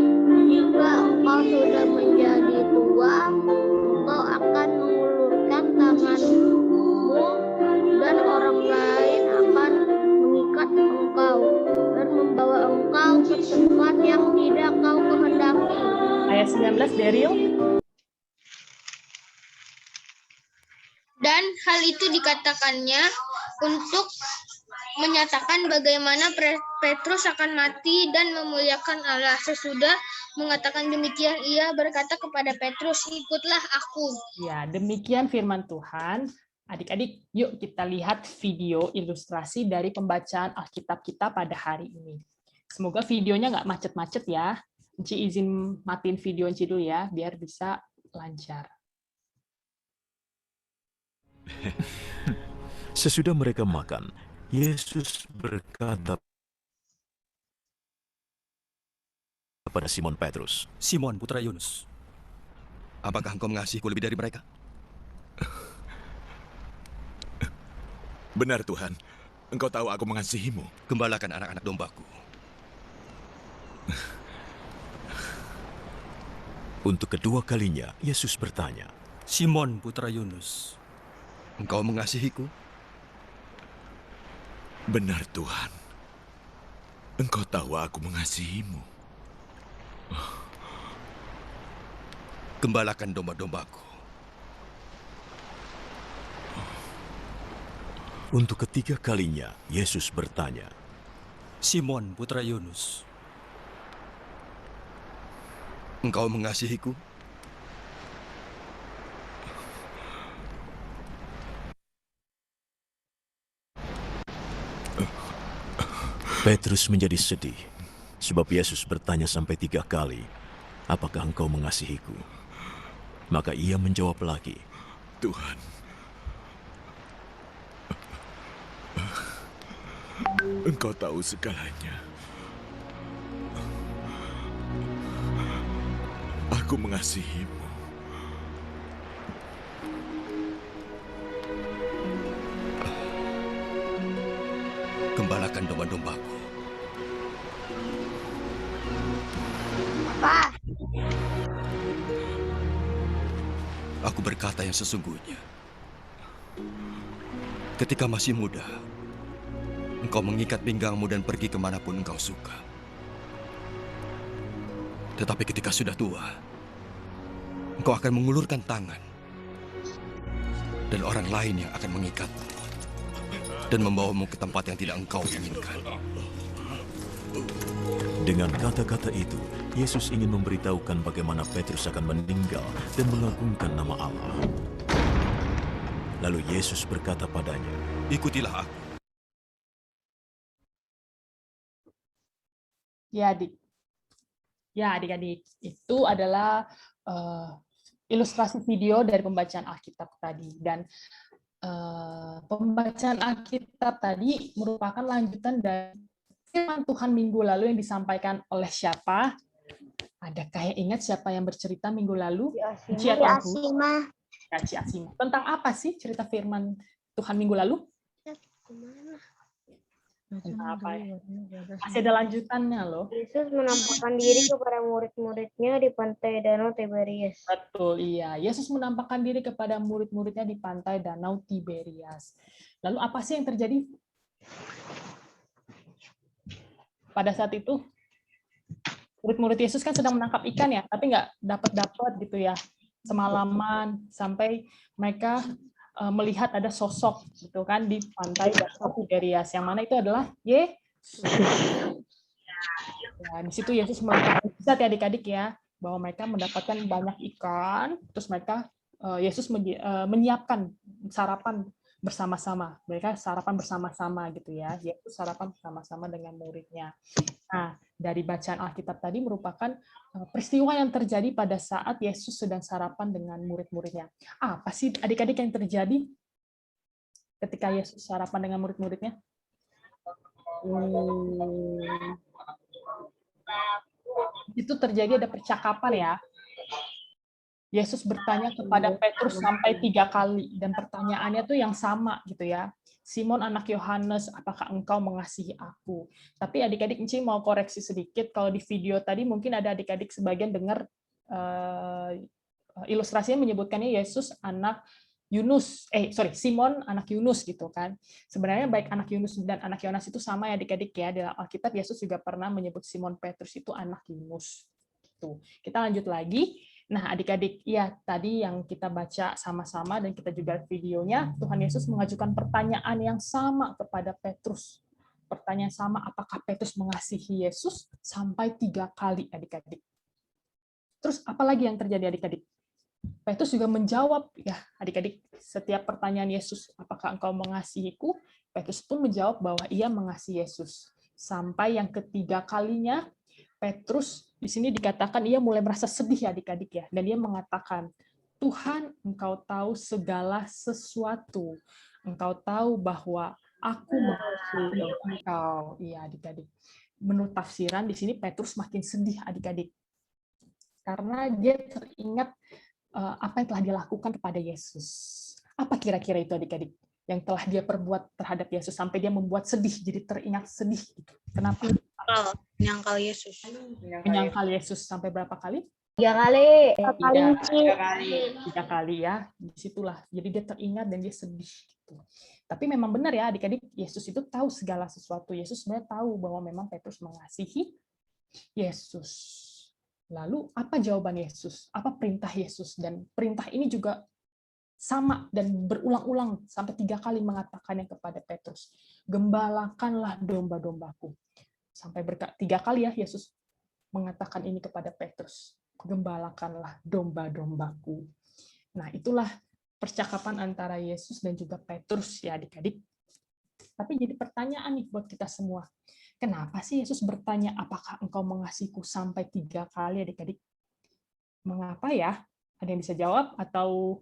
jika engkau sudah menjadi tua, engkau akan mengulurkan tanganmu dan orang lain akan mengikat engkau dan membawa engkau ke tempat yang tidak kau kehendaki. Ayat 19, Daryl. Dan hal itu dikatakannya untuk menyatakan bagaimana Petrus akan mati dan memuliakan Allah. Sesudah mengatakan demikian, ia berkata kepada Petrus, ikutlah aku. Ya, demikian firman Tuhan. Adik-adik, yuk kita lihat video ilustrasi dari pembacaan Alkitab kita pada hari ini. Semoga videonya nggak macet-macet ya. Enci izin matiin video Enci dulu ya, biar bisa lancar. Sesudah mereka makan, Yesus berkata kepada Simon Petrus, Simon, putra Yunus, apakah engkau mengasihiku lebih dari mereka? Benar Tuhan, engkau tahu aku mengasihimu. Gembalakan anak-anak dombaku. Untuk kedua kalinya, Yesus bertanya, Simon, putra Yunus, engkau mengasihiku? Benar Tuhan, engkau tahu aku mengasihimu. Gembalakan domba-dombaku. Untuk ketiga kalinya, Yesus bertanya, Simon, putra Yunus, engkau mengasihiku? Petrus menjadi sedih, sebab Yesus bertanya sampai 3 kali, apakah engkau mengasihiku? Maka ia menjawab lagi, Tuhan, engkau tahu segalanya. Aku mengasihimu. Gembalakan domba-dombaku. Apa? Aku berkata yang sesungguhnya. Ketika masih muda, engkau mengikat pinggangmu dan pergi kemanapun engkau suka. Tetapi ketika sudah tua, engkau akan mengulurkan tangan, dan orang lain yang akan mengikatmu dan membawamu ke tempat yang tidak engkau inginkan. Dengan kata-kata itu, Yesus ingin memberitahukan bagaimana Petrus akan meninggal dan mengagungkan nama Allah. Lalu Yesus berkata padanya, ikutilah aku. Ya, adik-adik, itu adalah ilustrasi video dari pembacaan Alkitab tadi. Dan pembacaan Alkitab tadi merupakan lanjutan dari firman Tuhan minggu lalu yang disampaikan oleh siapa? Adakah yang ingat siapa yang bercerita minggu lalu? Ci Asima. Ci Asima. Tentang apa sih cerita firman Tuhan minggu lalu? Tentang apa ya? Masih ada lanjutannya loh. Yesus menampakkan diri kepada murid-muridnya di pantai Danau Tiberias. Betul, iya. Yesus menampakkan diri kepada murid-muridnya di pantai Danau Tiberias. Lalu apa sih yang terjadi? Pada saat itu, murid-murid Yesus kan sedang menangkap ikan ya, tapi nggak dapat gitu ya. Semalaman, sampai mereka melihat ada sosok gitu kan di pantai Danau Tiberias, yang mana itu adalah Yesus. Ya, di situ Yesus melakukan mukjizat ya adik-adik ya, bahwa mereka mendapatkan banyak ikan, terus mereka Yesus menyiapkan sarapan bersama-sama. Mereka sarapan bersama-sama gitu ya. Yesus sarapan bersama-sama dengan muridnya. Nah, dari bacaan Alkitab tadi merupakan peristiwa yang terjadi pada saat Yesus sedang sarapan dengan murid-muridnya. Apa sih adik-adik yang terjadi ketika Yesus sarapan dengan murid-muridnya? Itu terjadi ada percakapan ya. Yesus bertanya kepada Petrus sampai 3 kali dan pertanyaannya tuh yang sama gitu ya. Simon anak Yohanes, apakah engkau mengasihi aku? Tapi adik-adik Enci mau koreksi sedikit, kalau di video tadi mungkin ada adik-adik sebagian dengar ilustrasinya menyebutkannya Yesus anak Yunus, Simon anak Yunus gitu kan. Sebenarnya baik anak Yunus dan anak Yohanes itu sama ya adik-adik ya. Dalam Alkitab Yesus juga pernah menyebut Simon Petrus itu anak Yunus. Tuh. Kita lanjut lagi. Nah, adik-adik, ya tadi yang kita baca sama-sama dan kita juga videonya, Tuhan Yesus mengajukan pertanyaan yang sama kepada Petrus. Pertanyaan sama, apakah Petrus mengasihi Yesus? Sampai 3 kali, adik-adik. Terus apa lagi yang terjadi, adik-adik? Petrus juga menjawab, ya adik-adik, setiap pertanyaan Yesus, apakah engkau mengasihiku? Petrus pun menjawab bahwa ia mengasihi Yesus. Sampai yang ketiga kalinya, Petrus di sini dikatakan ia mulai merasa sedih ya adik-adik ya, dan dia mengatakan, Tuhan, engkau tahu segala sesuatu. Engkau tahu bahwa aku mengasihi engkau. Iya adik-adik. Menurut tafsiran di sini Petrus makin sedih adik-adik. Karena dia teringat apa yang telah dia lakukan kepada Yesus. Apa kira-kira itu adik-adik? Yang telah dia perbuat terhadap Yesus sampai dia membuat sedih, jadi teringat sedih gitu. Kenapa? Menyangkal Yesus. Menyangkal Yesus sampai berapa kali? 3 kali. 3 kali ya. Disitulah. Jadi dia teringat dan dia sedih. Gitu. Tapi memang benar ya adik-adik, Yesus itu tahu segala sesuatu. Yesus sebenarnya tahu bahwa memang Petrus mengasihi Yesus. Lalu apa jawaban Yesus? Apa perintah Yesus? Dan perintah ini juga sama dan berulang-ulang sampai 3 kali mengatakannya kepada Petrus. Gembalakanlah domba-dombaku. Sampai 3 kali ya Yesus mengatakan ini kepada Petrus. Gembalakanlah domba-dombaku. Nah, itulah percakapan antara Yesus dan juga Petrus ya adik-adik. Tapi jadi pertanyaan nih buat kita semua. Kenapa sih Yesus bertanya, apakah engkau mengasihiku sampai 3 kali adik-adik? Mengapa ya? Ada yang bisa jawab atau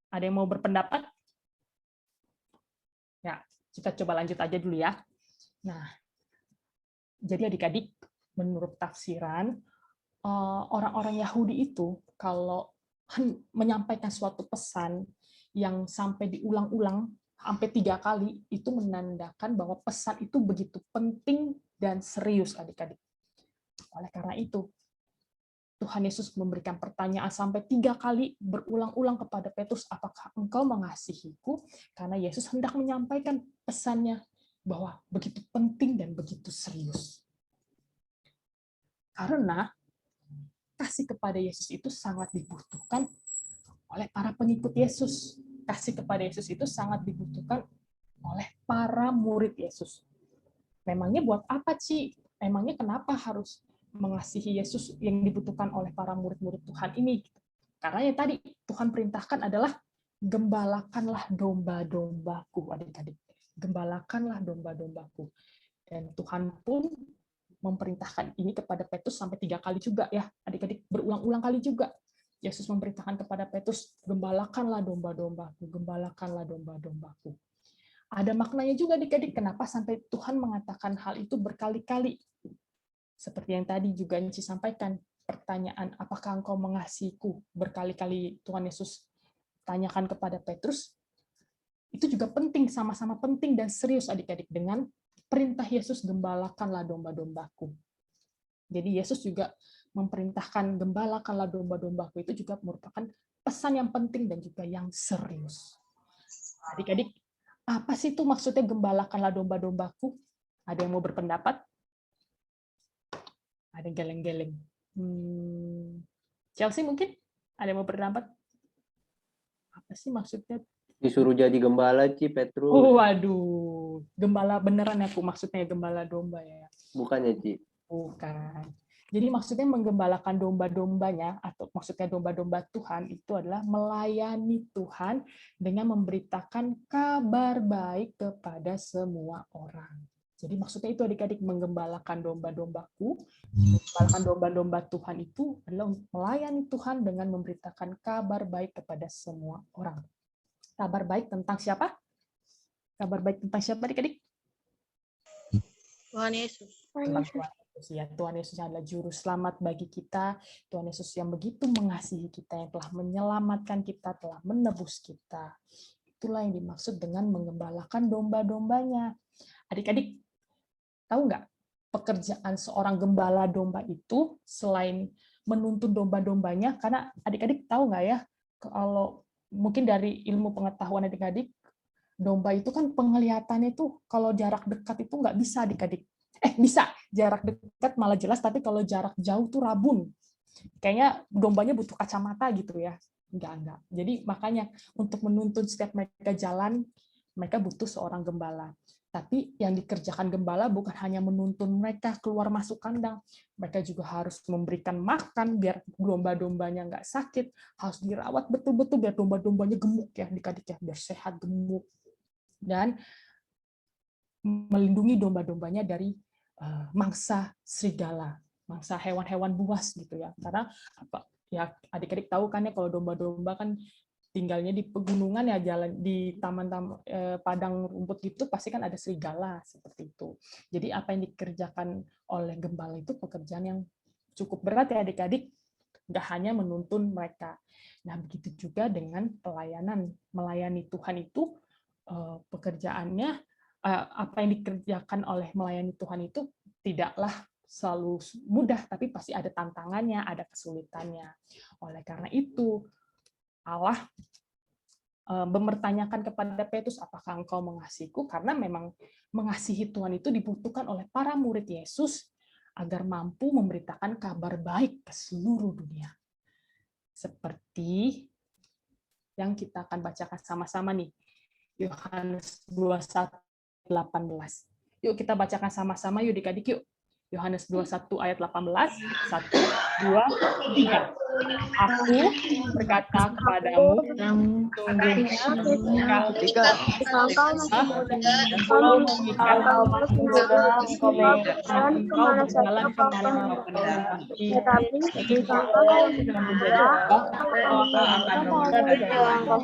ada yang mau berpendapat? Ya, kita coba lanjut aja dulu ya. Nah, jadi adik-adik, menurut tafsiran, orang-orang Yahudi itu kalau menyampaikan suatu pesan yang sampai diulang-ulang, sampai 3 kali, itu menandakan bahwa pesan itu begitu penting dan serius, adik-adik. Oleh karena itu, Tuhan Yesus memberikan pertanyaan sampai 3 kali berulang-ulang kepada Petrus, apakah engkau mengasihiku? Karena Yesus hendak menyampaikan pesannya bahwa begitu penting dan begitu serius. Karena kasih kepada Yesus itu sangat dibutuhkan oleh para pengikut Yesus. Kasih kepada Yesus itu sangat dibutuhkan oleh para murid Yesus. Memangnya buat apa, Ci? Memangnya kenapa harus mengasihi Yesus yang dibutuhkan oleh para murid-murid Tuhan ini? Karena yang tadi Tuhan perintahkan adalah gembalakanlah domba-dombaku, adik-adik. Gembalakanlah domba-dombaku. Dan Tuhan pun memperintahkan ini kepada Petrus sampai 3 kali juga ya, adik-adik, berulang-ulang kali juga. Yesus memerintahkan kepada Petrus, gembalakanlah domba-dombaku, gembalakanlah domba-dombaku. Ada maknanya juga adik-adik, kenapa sampai Tuhan mengatakan hal itu berkali-kali. Seperti yang tadi juga Enci sampaikan, pertanyaan, apakah engkau mengasihiku? Berkali-kali Tuhan Yesus tanyakan kepada Petrus, itu juga penting, sama-sama penting dan serius adik-adik dengan perintah Yesus, gembalakanlah domba-dombaku. Jadi Yesus juga memperintahkan gembalakanlah domba-dombaku, itu juga merupakan pesan yang penting dan juga yang serius. Adik-adik, apa sih itu maksudnya gembalakanlah domba-dombaku? Ada yang mau berpendapat? Ada yang geleng-geleng. Chelsea mungkin? Ada yang mau berpendapat? Apa sih maksudnya? Disuruh jadi gembala, Ci, Petrus. Waduh, gembala beneran ya, maksudnya gembala domba ya? Bukannya, Ci? Bukan. Jadi maksudnya menggembalakan domba-dombanya, atau maksudnya domba-domba Tuhan, itu adalah melayani Tuhan dengan memberitakan kabar baik kepada semua orang. Jadi maksudnya itu adik-adik, menggembalakan domba-dombaku, menggembalakan domba-domba Tuhan itu adalah melayani Tuhan dengan memberitakan kabar baik kepada semua orang. Kabar baik tentang siapa? Kabar baik tentang siapa adik-adik? Tuhan Yesus. Tentang Tuhan Yesus ya. Tuhan Yesus adalah juru selamat bagi kita. Tuhan Yesus yang begitu mengasihi kita, yang telah menyelamatkan kita, telah menebus kita. Itulah yang dimaksud dengan mengembalakan domba-dombanya. Adik-adik, tahu nggak pekerjaan seorang gembala domba itu selain menuntun domba-dombanya? Karena adik-adik tahu nggak ya, kalau mungkin dari ilmu pengetahuan adik-adik, domba itu kan penglihatannya itu kalau jarak dekat itu nggak bisa adik-adik. Bisa, jarak dekat malah jelas, tapi kalau jarak jauh tuh rabun. Kayaknya dombanya butuh kacamata gitu ya. Enggak. Jadi makanya untuk menuntun setiap mereka jalan, mereka butuh seorang gembala. Tapi yang dikerjakan gembala bukan hanya menuntun mereka keluar masuk kandang, mereka juga harus memberikan makan biar domba-dombanya nggak sakit, harus dirawat betul-betul biar domba-dombanya gemuk ya, adik-adik ya, biar sehat gemuk. Dan melindungi domba-dombanya dari mangsa serigala, mangsa hewan-hewan buas gitu ya. Karena apa? Ya adik-adik tahu kan ya kalau domba-domba kan tinggalnya di pegunungan ya, jalan di taman-taman padang rumput gitu pasti kan ada serigala seperti itu. Jadi apa yang dikerjakan oleh gembala itu pekerjaan yang cukup berat ya adik-adik, nggak hanya menuntun mereka. Nah begitu juga dengan pelayanan, melayani Tuhan itu pekerjaannya, apa yang dikerjakan oleh melayani Tuhan itu tidaklah selalu mudah, tapi pasti ada tantangannya, ada kesulitannya. Oleh karena itu, Allah mempertanyakan kepada Petrus, apakah engkau mengasihiku? Karena memang mengasihi Tuhan itu dibutuhkan oleh para murid Yesus agar mampu memberitakan kabar baik ke seluruh dunia. Seperti yang kita akan bacakan sama-sama nih, Yohanes 21:18. Yuk kita bacakan sama-sama yuk adik-adik yuk. Yohanes 21 ayat 18, 1, 2, 3. Aku berkata kepadamu, sungguhnya ketika engkau masih muda, engkau mengikat engkau berjalan kemana-mana, tetapi ketika engkau sudah menjadi tua, engkau akan engkau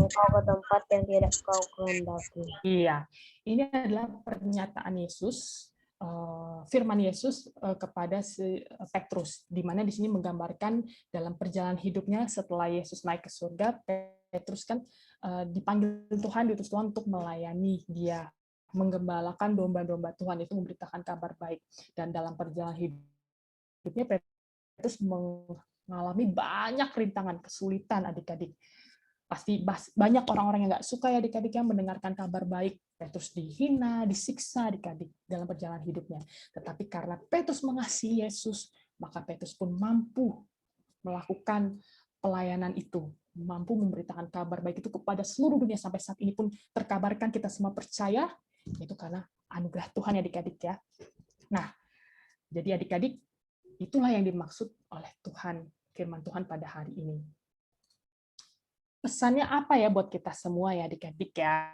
ke tempat yang tidak kau kehendaki. Iya, ini adalah pernyataan Yesus, firman Yesus kepada Petrus, di mana di sini menggambarkan dalam perjalanan hidupnya setelah Yesus naik ke surga, Petrus kan dipanggil Tuhan, diutus Tuhan untuk melayani dia, menggembalakan domba-domba Tuhan itu, memberitakan kabar baik. Dan dalam perjalanan hidupnya Petrus mengalami banyak rintangan, kesulitan adik-adik. Pasti banyak orang-orang yang nggak suka ya adik-adik yang mendengarkan kabar baik. Petrus dihina, disiksa adik-adik dalam perjalanan hidupnya. Tetapi karena Petrus mengasihi Yesus, maka Petrus pun mampu melakukan pelayanan itu, mampu memberitakan kabar baik itu kepada seluruh dunia. Sampai saat ini pun terkabarkan, kita semua percaya, itu karena anugerah Tuhan ya adik-adik ya. Nah, jadi adik-adik, itulah yang dimaksud oleh Tuhan, firman Tuhan pada hari ini. Pesannya apa ya buat kita semua ya adik-adik ya?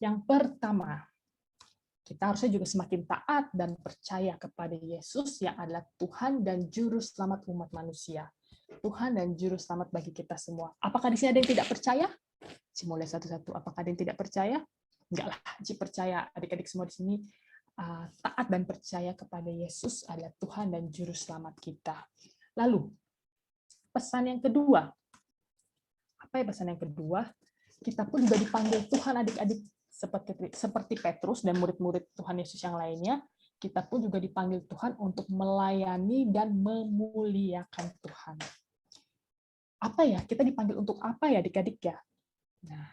Yang pertama, kita harusnya juga semakin taat dan percaya kepada Yesus yang adalah Tuhan dan Juru Selamat umat manusia. Tuhan dan Juru Selamat bagi kita semua. Apakah di sini ada yang tidak percaya? Mulai satu-satu. Apakah ada yang tidak percaya? Enggak lah, percaya. Adik-adik semua di sini taat dan percaya kepada Yesus adalah Tuhan dan Juru Selamat kita. Lalu, pesan yang kedua. Apa ya pesan yang kedua? Kita pun juga dipanggil Tuhan adik-adik seperti Petrus dan murid-murid Tuhan Yesus yang lainnya. Kita pun juga dipanggil Tuhan untuk melayani dan memuliakan Tuhan. Apa ya? Kita dipanggil untuk apa ya adik-adik ya? Nah,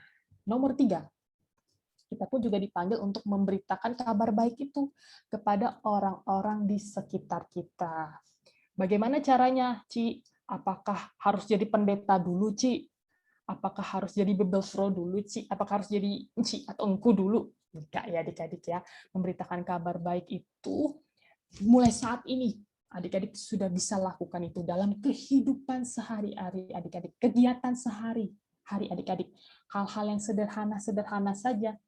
nomor 3. Kita pun juga dipanggil untuk memberitakan kabar baik itu kepada orang-orang di sekitar kita. Bagaimana caranya, Ci? Apakah harus jadi pendeta dulu, Ci? Apakah harus jadi bebelsro dulu, Ci? Apakah harus jadi Ci atau engku dulu? Enggak ya adik-adik ya. Memberitakan kabar baik itu mulai saat ini adik-adik sudah bisa lakukan itu dalam kehidupan sehari-hari adik-adik, kegiatan sehari-hari adik-adik. Hal-hal yang sederhana saja.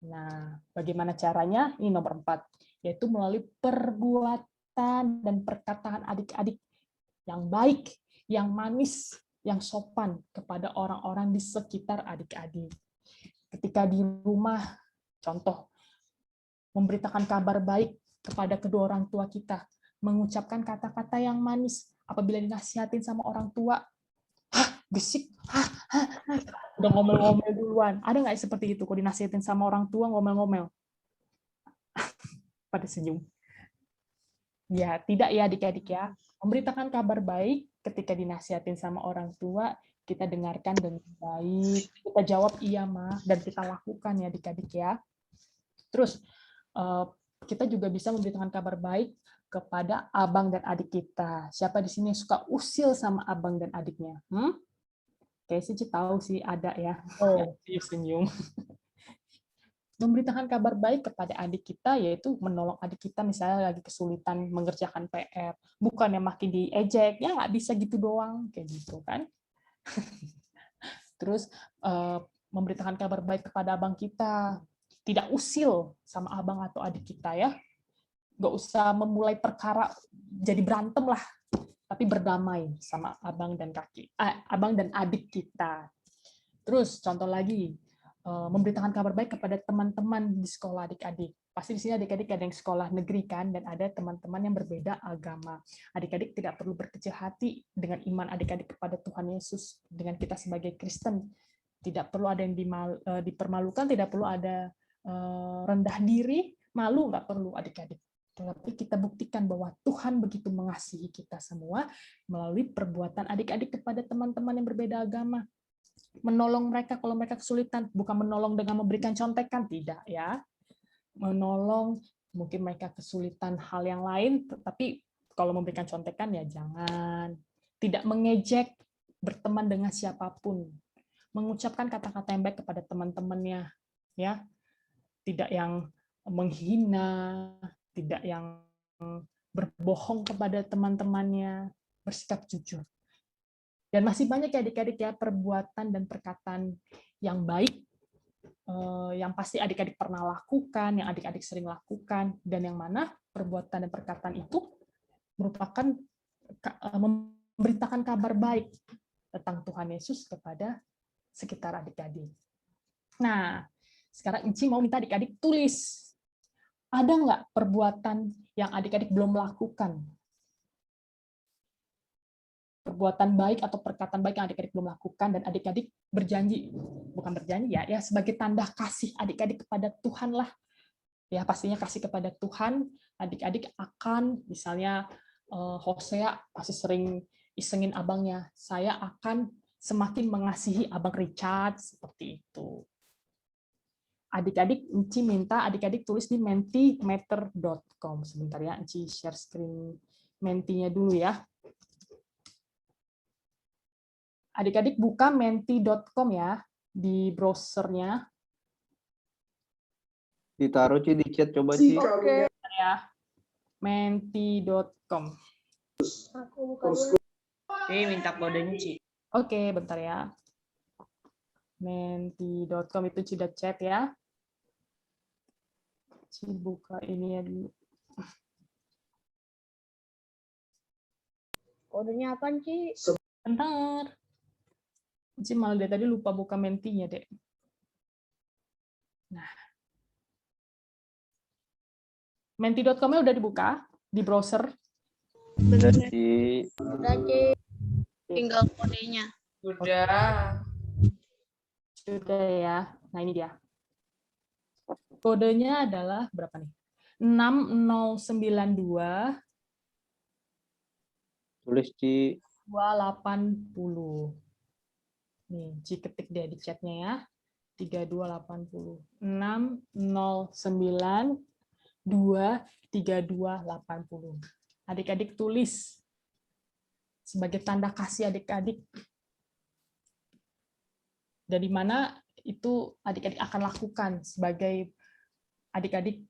Nah, bagaimana caranya? Ini nomor 4, yaitu melalui perbuatan dan perkataan adik-adik yang baik, yang manis, yang sopan kepada orang-orang di sekitar adik-adik. Ketika di rumah, contoh, memberitakan kabar baik kepada kedua orang tua kita, mengucapkan kata-kata yang manis. Apabila dinasihatin sama orang tua, berisik, udah ngomel-ngomel duluan. Ada nggak seperti itu? Kok dinasihatin sama orang tua ngomel-ngomel? Pada senyum. Ya, tidak ya adik-adik ya. Memberitakan kabar baik ketika dinasihatin sama orang tua, kita dengarkan dengan baik, kita jawab iya mah, dan kita lakukan ya adik-adik ya. Terus kita juga bisa memberitakan kabar baik kepada abang dan adik kita. Siapa di sini yang suka usil sama abang dan adiknya? Kayak sih tahu sih ada ya. Oh, senyum. Memberitakan kabar baik kepada adik kita yaitu menolong adik kita misalnya lagi kesulitan mengerjakan PR, bukannya makin diejek, ya nggak bisa gitu doang, kayak gitu kan. Terus memberitakan kabar baik kepada abang kita, tidak usil sama abang atau adik kita ya, nggak usah memulai perkara jadi berantem lah, tapi berdamai sama abang dan adik kita. Terus contoh lagi, memberitakan kabar baik kepada teman-teman di sekolah adik-adik. Pasti di sini adik-adik ada yang sekolah negeri kan, dan ada teman-teman yang berbeda agama. Adik-adik tidak perlu berkecil hati dengan iman adik-adik kepada Tuhan Yesus, dengan kita sebagai Kristen. Tidak perlu ada yang dipermalukan, tidak perlu ada rendah diri, malu nggak perlu adik-adik. Tetapi kita buktikan bahwa Tuhan begitu mengasihi kita semua melalui perbuatan adik-adik kepada teman-teman yang berbeda agama. Menolong mereka kalau mereka kesulitan, bukan menolong dengan memberikan contekan, tidak ya. Menolong, mungkin mereka kesulitan hal yang lain, tetapi kalau memberikan contekan ya jangan. Tidak mengejek, berteman dengan siapapun. Mengucapkan kata-kata yang baik kepada teman-temannya, ya. Tidak yang menghina, tidak yang berbohong kepada teman-temannya, bersikap jujur. Dan masih banyak ya adik-adik ya perbuatan dan perkataan yang baik, yang pasti adik-adik pernah lakukan, yang adik-adik sering lakukan, dan yang mana perbuatan dan perkataan itu merupakan memberitakan kabar baik tentang Tuhan Yesus kepada sekitar adik-adik. Nah, sekarang Inci mau minta adik-adik tulis. Ada nggak perbuatan yang adik-adik belum lakukan? Perbuatan baik atau perkataan baik yang adik-adik belum lakukan dan adik-adik berjanji, bukan berjanji ya sebagai tanda kasih adik-adik kepada Tuhan lah. Ya pastinya kasih kepada Tuhan, adik-adik akan misalnya Hosea pasti sering isengin abangnya, saya akan semakin mengasihi abang Richard, seperti itu. Adik-adik, Enci minta adik-adik tulis di mentimeter.com. Sebentar ya, Enci share screen mentinya dulu ya. Adik-adik buka menti.com ya di browsernya. Ditaruh Ci di chat coba Ci. Oke. Ya. Menti.com. Aku buka dulu. Minta kodenya Ci. Oke, bentar ya. Menti.com itu Ci udah chat ya. Ci buka ini ya dulu. Kodenya apaan, Ci? Bentar. Ci malah dari tadi lupa buka mentinya, Dek. Nah. Menti.com-nya udah dibuka di browser. Udah Ci. Udah, Ci. Tinggal kodenya. Udah. Sudah ya. Nah, ini dia. Kodenya adalah berapa nih? 6092 Tulis Ci. 280. Nih, Ci ketik deh di chatnya ya. 3280. 609 23280. Adik-adik tulis sebagai tanda kasih adik-adik. Dari mana itu adik-adik akan lakukan sebagai adik-adik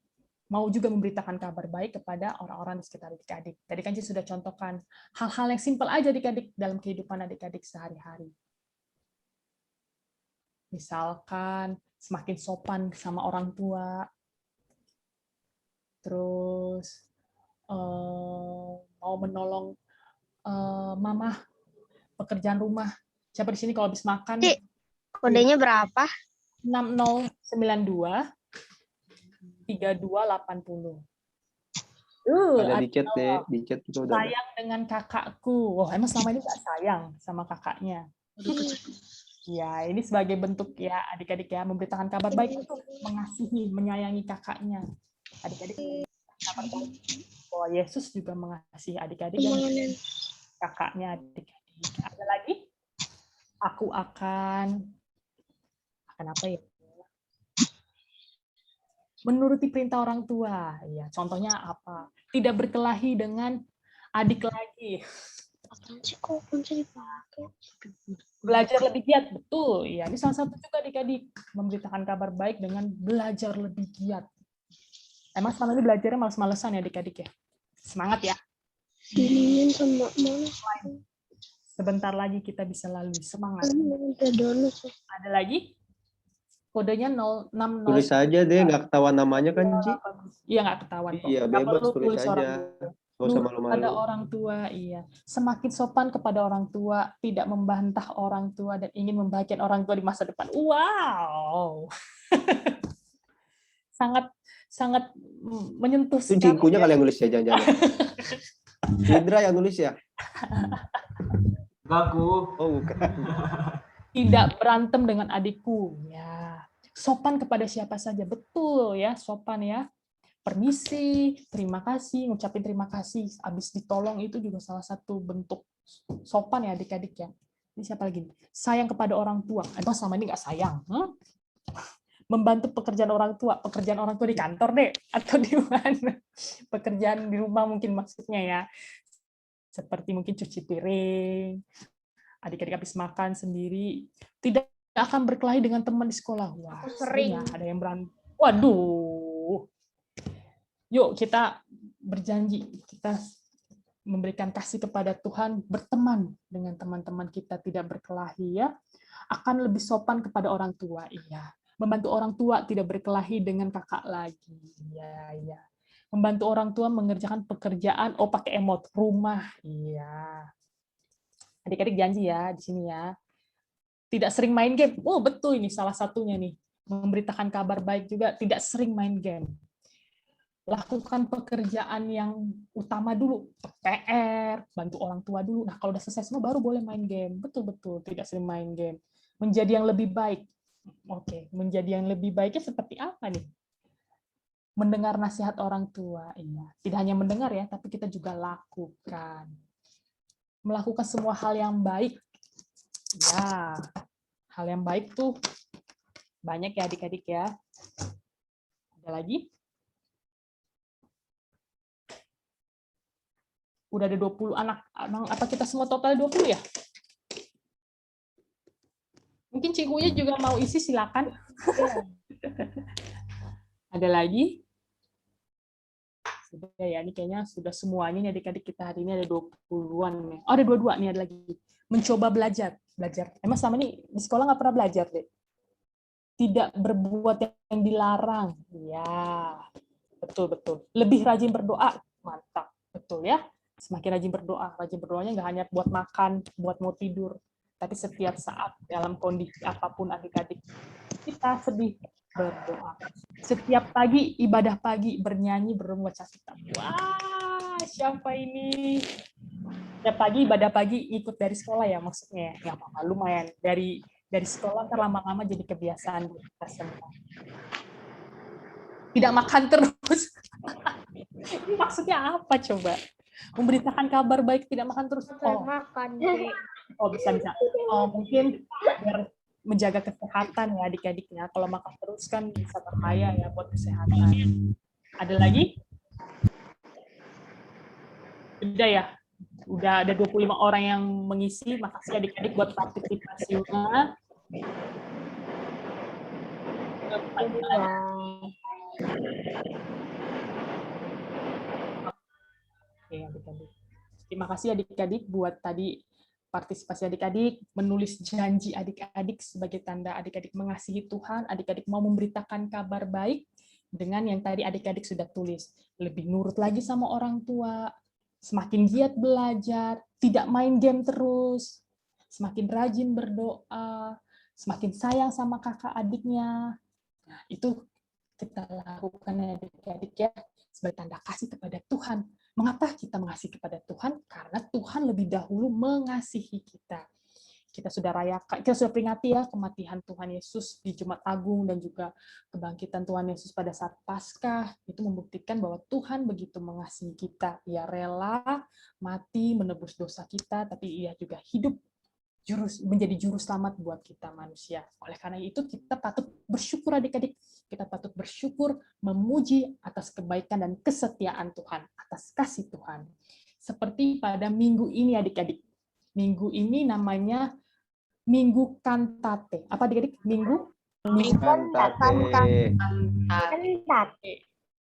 mau juga memberitakan kabar baik kepada orang-orang di sekitar adik-adik. Tadi kan Ci sudah contohkan hal-hal yang simpel aja adik-adik dalam kehidupan adik-adik sehari-hari. Misalkan semakin sopan sama orang tua, terus mau menolong mamah pekerjaan rumah. Siapa di sini kalau habis makan? Cik, kodenya berapa? 6092 3280. Ada di chat deh, di chat juga udah ada. Sayang dengan kakakku. Oh, emang selama ini nggak sayang sama kakaknya? Ya, ini sebagai bentuk ya adik-adik ya, memberitakan kabar baik itu mengasihi, menyayangi kakaknya. Adik-adik kabar baik bahwa Yesus juga mengasihi adik-adik dan kakaknya adik-adik. Ada lagi? Aku akan apa ya? Menuruti perintah orang tua. Ya, contohnya apa? Tidak berkelahi dengan adik lagi. Belajar lebih giat, betul. Ya, ini salah satu juga adik-adik memberitakan kabar baik dengan belajar lebih giat. Emang selama ini belajarnya males-malesan ya adik-adik ya? Semangat ya. Sebentar lagi kita bisa lalui. Semangat. Ada lagi? Kodenya 060. Tulis aja deh, nggak ketahuan namanya kan, Ci? Iya, nggak ketahuan kok. Iya, Nggak bebas perlu tulis orang aja. tua. Nggak usah Nurut malu-malu. pada orang tua, iya. Semakin sopan kepada orang tua, tidak membantah orang tua dan ingin membahagiakan orang tua di masa depan. Wow. sangat menyentuh Itu sekali. Cingkunya kali yang nulis ya, jangan-jangan. Indra yang nulis ya? Aku. Oh, bukan. Tidak berantem dengan adikku. Ya. Sopan kepada siapa saja. Betul ya, sopan ya. Permisi, terima kasih, ngucapin terima kasih. Habis ditolong itu juga salah satu bentuk sopan ya adik-adik ya. Ini siapa lagi? Sayang kepada orang tua. Emang selama ini nggak sayang? Membantu pekerjaan orang tua di kantor deh, atau di mana? Pekerjaan di rumah mungkin maksudnya ya. Seperti mungkin cuci piring, adik-adik habis makan sendiri, tidak akan berkelahi dengan teman di sekolah. Wah, sering ya, ada yang berantem. Waduh. Yuk kita berjanji, kita memberikan kasih kepada Tuhan, berteman dengan teman-teman kita, tidak berkelahi ya. Akan lebih sopan kepada orang tua, iya. Membantu orang tua tidak berkelahi dengan kakak lagi, iya, iya. Membantu orang tua mengerjakan pekerjaan, pakai emot, rumah, iya. Adik-adik janji ya di sini ya. Tidak sering main game. Oh, betul ini salah satunya nih. Memberitakan kabar baik juga, tidak sering main game. Lakukan pekerjaan yang utama dulu, PR, bantu orang tua dulu. Nah, kalau udah selesai semua baru boleh main game. Betul-betul, tidak sering main game. Menjadi yang lebih baik. Oke, menjadi yang lebih baiknya seperti apa nih? Mendengar nasihat orang tua. Iya. Tidak hanya mendengar ya, tapi kita juga lakukan. Melakukan semua hal yang baik. Ya, hal yang baik tuh banyak ya adik-adik ya. Ada lagi? Udah ada 20 anak. Apa kita semua total 20 ya? Mungkin Cikunya juga mau isi, silakan. Ada lagi? Sudah ya, ini kayaknya sudah semuanya nih adik-adik kita hari ini ada 20-an nih. Oh, ada 22 nih, ada lagi. Mencoba belajar. Emang selama ini di sekolah nggak pernah belajar deh? Tidak berbuat yang dilarang. Ya, betul-betul. Lebih rajin berdoa. Mantap. Betul ya. Semakin rajin berdoa. Rajin berdoanya nggak hanya buat makan, buat mau tidur. Tapi setiap saat dalam kondisi apapun adik-adik kita sedih berdoa. Setiap pagi ibadah pagi bernyanyi berbaca kitab. Wah, siapa ini? Setiap pagi ibadah pagi ikut dari sekolah ya maksudnya. Ya apa lumayan dari sekolah lama-lama jadi kebiasaan kita semua. Tidak makan terus. Ini maksudnya apa coba? Memberitakan kabar baik tidak makan terus. Oh, bisa. Oh, mungkin biar menjaga kesehatan ya adik-adiknya. Kalau makan terus kan bisa berbahaya ya buat kesehatan. Ada lagi? Udah ya? Udah ada 25 orang yang mengisi. Makasih adik-adik buat partisipasinya. Oke, adik-adik. Terima kasih adik-adik buat tadi partisipasi adik-adik, menulis janji adik-adik sebagai tanda adik-adik mengasihi Tuhan, adik-adik mau memberitakan kabar baik dengan yang tadi adik-adik sudah tulis. Lebih nurut lagi sama orang tua, semakin giat belajar, tidak main game terus, semakin rajin berdoa, semakin sayang sama kakak adiknya. Nah, itu kita lakukan ya adik-adik ya, sebagai tanda kasih kepada Tuhan. Mengapa kita mengasihi kepada Tuhan? Karena Tuhan lebih dahulu mengasihi kita. Kita sudah rayakan, kita sudah peringati ya kematian Tuhan Yesus di Jumat Agung dan juga kebangkitan Tuhan Yesus pada saat Paskah. Itu membuktikan bahwa Tuhan begitu mengasihi kita. Ia rela mati menebus dosa kita, tapi ia juga hidup menjadi juru selamat buat kita manusia. Oleh karena itu kita patut bersyukur adik-adik. Kita patut bersyukur, memuji atas kebaikan dan kesetiaan Tuhan, atas kasih Tuhan. Seperti pada minggu ini adik-adik. Minggu ini namanya Minggu Kantate. Apa adik-adik? Minggu Kantate.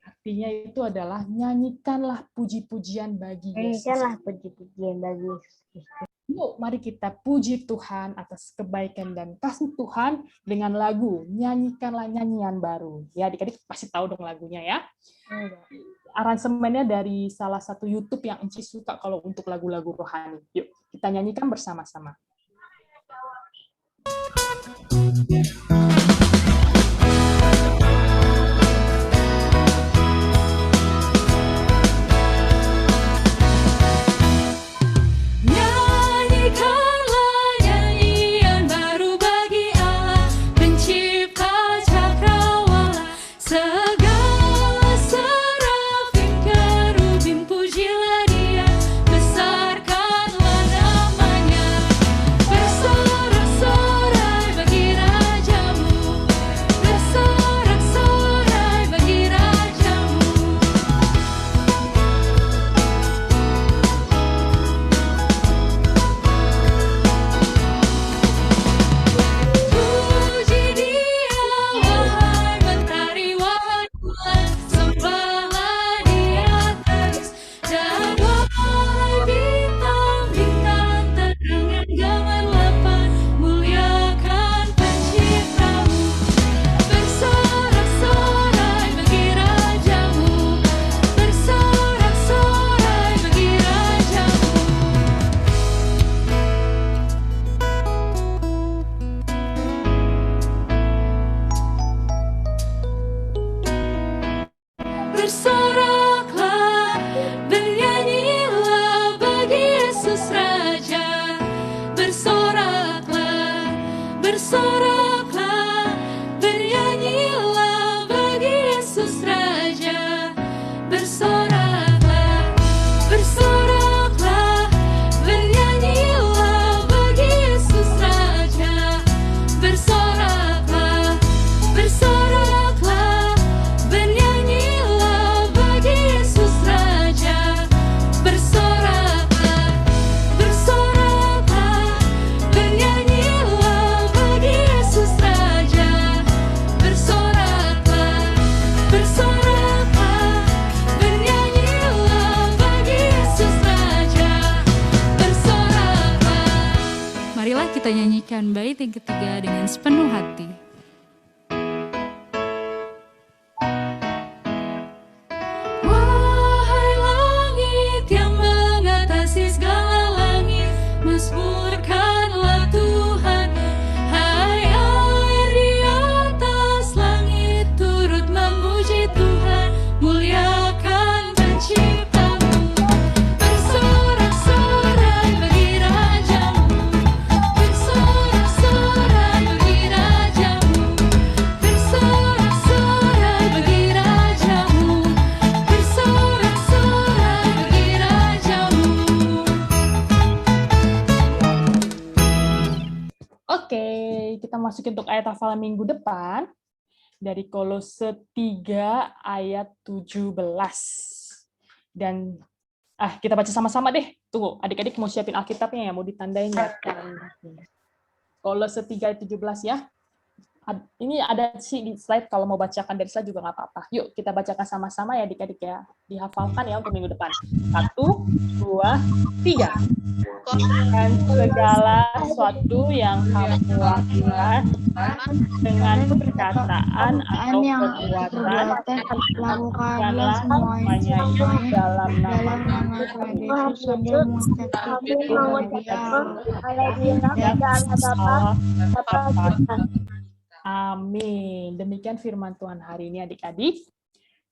Artinya itu adalah nyanyikanlah puji-pujian bagi Yesus. Nyanyikanlah puji-pujian bagi Yesus. Yuk, mari kita puji Tuhan atas kebaikan dan kasih Tuhan dengan lagu Nyanyikanlah Nyanyian Baru. Ya, adik-adik pasti tahu dong lagunya ya. Aransemennya dari salah satu YouTube yang Enci suka kalau untuk lagu-lagu rohani. Yuk, kita nyanyikan bersama-sama. Kita nyanyikan bait yang ketiga dengan sepenuh hati. Wahai langit yang mengatasi segala langit, mazmurkanlah Tuhan. Hai air di atas langit, turut memuji Tuhan, muliakan penciptamu. Bersorak-sorai bagi Rajamu, bersorak-sorai bagi Rajamu, bersorak-sorai bagi Rajamu, bersorak-sorai bagi Rajamu. Oke, kita masukin untuk ayat hafalan minggu depan dari Kolose 3 ayat 17. Dan kita baca sama-sama deh. Tunggu, adik-adik mau siapin Alkitabnya ya, mau ditandain ya. Kolose 3 ayat 17 ya. Ini ada sih di slide, kalau mau bacakan dari slide juga nggak apa-apa. Yuk kita bacakan sama-sama ya adik-adik ya. Dihafalkan ya untuk minggu depan. 1, 2, 3. Dan segala sesuatu yang kamu lakukan dengan perkataan atau perbuatan, lakukanlah semuanya dalam nama Amin. Demikian firman Tuhan hari ini adik-adik.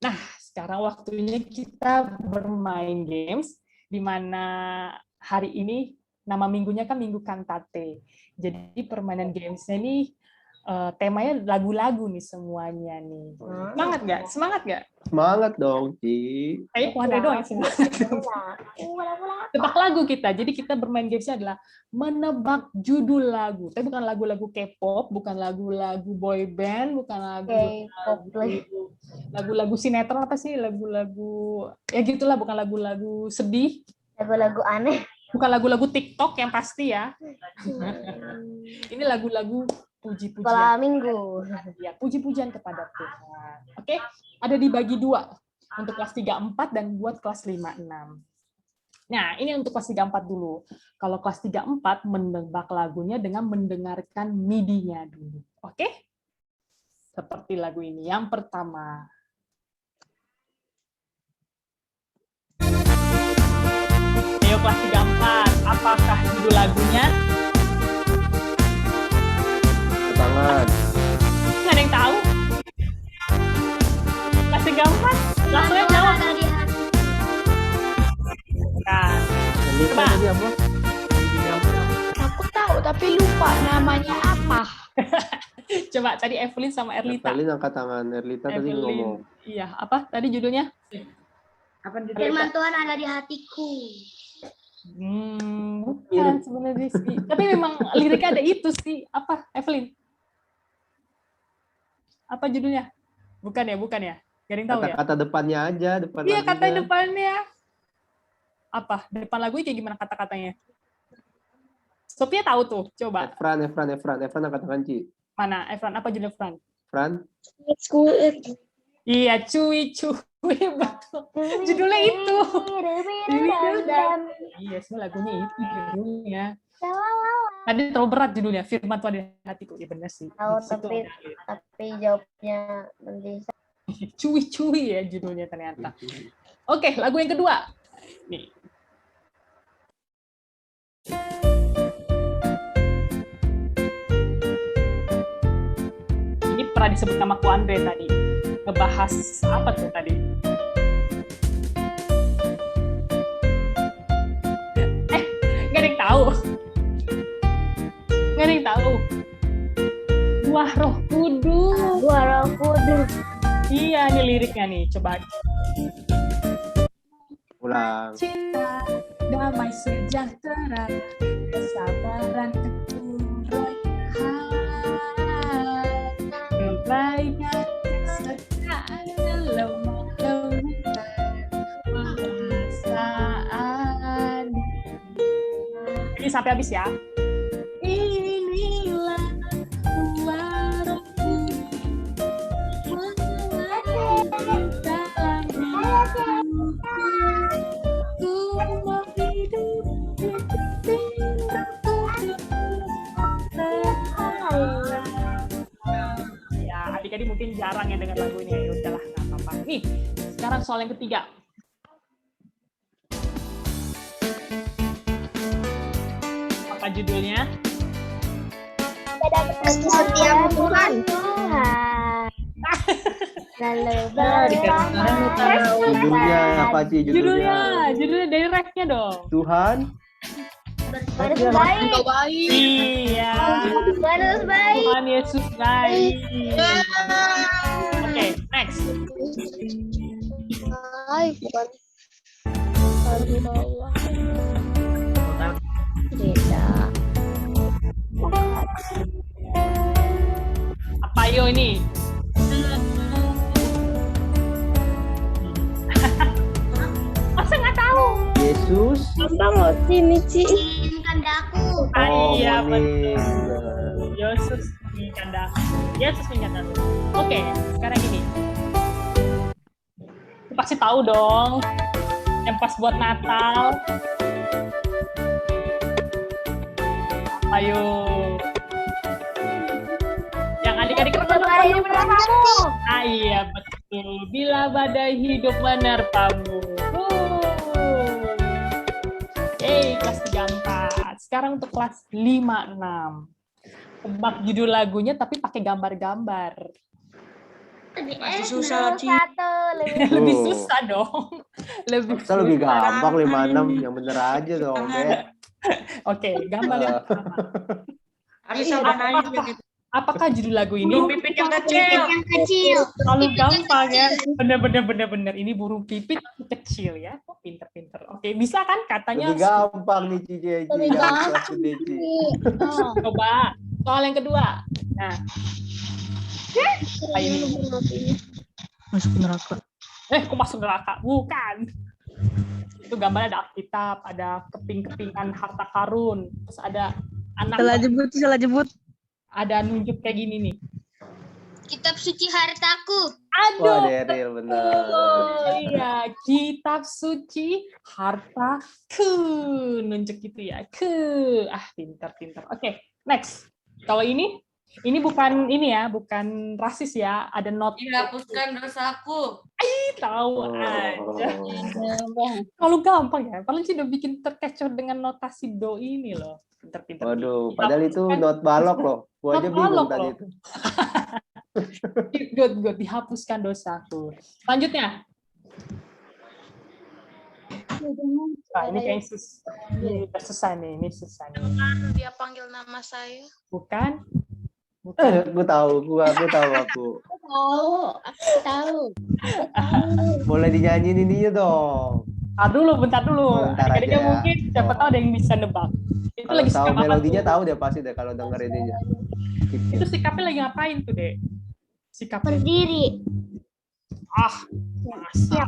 Nah, sekarang waktunya kita bermain games, di mana hari ini nama minggunya kan Minggu Kantate. Jadi permainan gamesnya ini temanya lagu-lagu nih semuanya nih. Semangat nggak? Semangat nggak? Semangat dong, Ci. Kayak Wanda doang yang semangat. Tebak lagu kita. Jadi kita bermain gamesnya adalah menebak judul lagu. Tapi bukan lagu-lagu K-pop, bukan lagu-lagu boy band, bukan lagu-lagu sinetron apa sih? Lagu-lagu ya gitulah, bukan lagu-lagu sedih. Lagu-lagu aneh. Bukan lagu-lagu TikTok yang pasti ya. Ini lagu-lagu puji-pujian. Sekolah minggu. Ya, puji-pujian kepada Tuhan. Oke, ada dibagi 2 untuk kelas 3-4 dan buat kelas 5-6. Nah, ini untuk kelas 3-4 dulu. Kalau kelas 3-4 menebak lagunya dengan mendengarkan MIDI-nya dulu. Oke? Seperti lagu ini. Yang pertama. Ayo kelas 3-4, apakah judul lagunya? Tangan. Nggak ada yang tahu? Kelas 3-4, langsung aja jawab. Nah, coba. Aku tahu tapi lupa namanya apa. Coba tadi Evelyn sama Erlita. Evelyn angkat tangan, Erlita tadi ngomong. Iya, apa tadi judulnya? Apa firman Tuhan ada di hatiku. Bukan sebenarnya sih. Tapi memang liriknya ada itu sih. Apa, Evelyn? Apa judulnya? Bukan ya? Gak ada yang tahu ya? Kata-kata depannya aja, Iya, kata depannya. Apa? Depan lagunya kayak gimana kata-katanya? Sophia tahu tuh, coba. Efran angkat tangan, Ci. Mana? Efran, apa judul Efran? Efran? Iya, cuy. Betul. Judulnya itu. Iya, semua lagunya itu judulnya. Tadi terlalu berat judulnya, firman Tuhan di hatiku. Ya benar sih. Tahu, tapi jawabnya nanti. Cuy ya judulnya ternyata. Oke, lagu yang kedua. Nih. Ini pernah disebut nama Ko Andre tadi. Ngebahas apa tuh tadi? Nggak ada yang tahu. Buah Roh Kudus. Buah Roh Kudus. Iya, ini liriknya nih. Coba. Ulang. Cinta, damai sejahtera, kesabaran, kebaikan, kesetiaan, lemah lembut, perasaan. Ini sampai habis ya. Inilah buah Roh Kudus dalam ya, adik-adik mungkin jarang yang dengar lagu ini, ya udahlah nggak apa-apa. Nih, sekarang soal yang ketiga. Apa judulnya? Setiap Tuhan. Lalu Judulnya apa sih Judulnya dari refnya dong. Tuhan Yesus baik. Iya. Yesus baik. Tuhan Yesus baik. Oke, next. Baik, bukan. Beda. Apa yo ini? Masa nggak tahu? Yesus. Gampang loh, sini, Ci. Izinkan daku. Iya, betul. Yesus bercanda. Yesus menyatakan. Oke, sekarang ini. Lu pasti tahu dong. Yang pas buat Natal. Ayo. Yang adik-adik Badai menerpamu. Ah iya betul. Bila badai hidup menerpamu. Kelas 3-4. Sekarang untuk kelas 5-6. Tebak judul lagunya tapi pakai gambar-gambar. Masih susah, Ci. Lebih susah dong. Lebih gampang 5-6 yang bener aja dong, Be. Oke, gambar yang pertama. Harus sama nanya. Apakah judul lagu ini? Burung pipit yang kecil. Terlalu gampang ya. Bener. Ini burung pipit kecil ya. Oh, pinter. Oke, bisa kan katanya? Lebih gampang nih Cici. Lebih gampang. Coba. Soal yang kedua. Nah. Ini. Masuk neraka. Kok masuk neraka? Bukan. Itu gambarnya ada Alkitab, ada keping-kepingan harta karun, terus ada anak. Salah jebut. Ada nunjuk kayak gini nih. Kitab suci hartaku. Wah, Daryl benar. Oh iya, kitab suci hartaku. Nunjuk gitu ya. Pintar. Oke, next. Kalau ini bukan ini ya, bukan rasis ya. Ada not. Dihapuskan dosaku. Tahu aja. Kalau gampang ya, paling sih udah bikin terkecoh dengan notasi do ini loh. Pinter. Waduh, padahal itu not balok loh. Gua aja bingung tadi itu. Good. Dihapuskan dosaku. Lanjutnya. Ini kayak susah nih. Ini susah nih. Dia panggil nama saya. Bukan. Gue tahu aku. Tahu. Boleh dinyanyiin ininya dong. Bentar dulu. Adik-adiknya aja. mungkin siapa tahu ada yang bisa nebak. Itu Kalau lagi tahu sikap apa melodinya tuh? tahu deh pasti deh kalau denger ininya. Itu sikapnya lagi ngapain tuh, Dek? Sikapnya. Berdiri. Masa.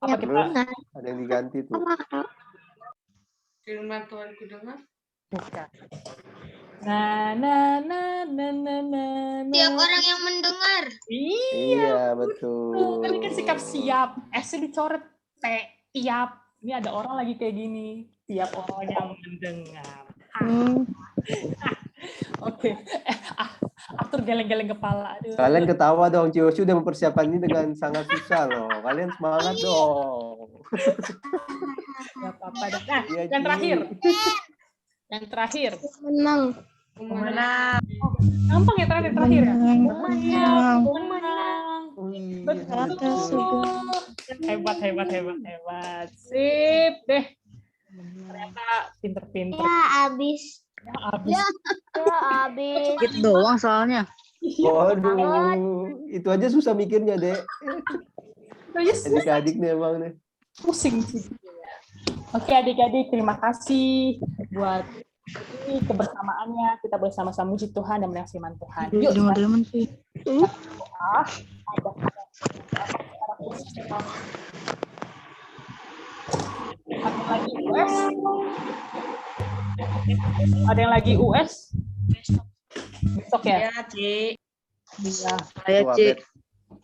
Apa kita? Ada yang diganti tuh. Firman Tuhan ku dengar. Bukan. Tiap orang yang mendengar. Iya, betul. Ini kan sikap siap. S-nya dicoret T, tiap. Ini ada orang lagi kayak gini. Tiap orang yang mendengar. Oke. Atur geleng-geleng kepala. Aduh. Kalian ketawa dong, Ciosu udah mempersiapkan ini dengan sangat susah loh. Kalian semangat dong. Gak apa-apa. Nah, yang terakhir. Yang terakhir. Menang. Gampang ya terakhir ya? Menang. Betul. Hebat. Sip deh. Ternyata pinter-pinter. Habis. Dikit doang soalnya. Waduh, itu aja susah mikirnya, Dek. Adik-adik nih emang nih. Pusing sih. Oke adik-adik, terima kasih buat ini kebersamaannya. Kita bersama-sama muji Tuhan dan mendengar firman Tuhan. Yuk, Teman-teman sih. Ada yang lagi US? Besok ya? Iya, Ci. Iya. Saya, Ci.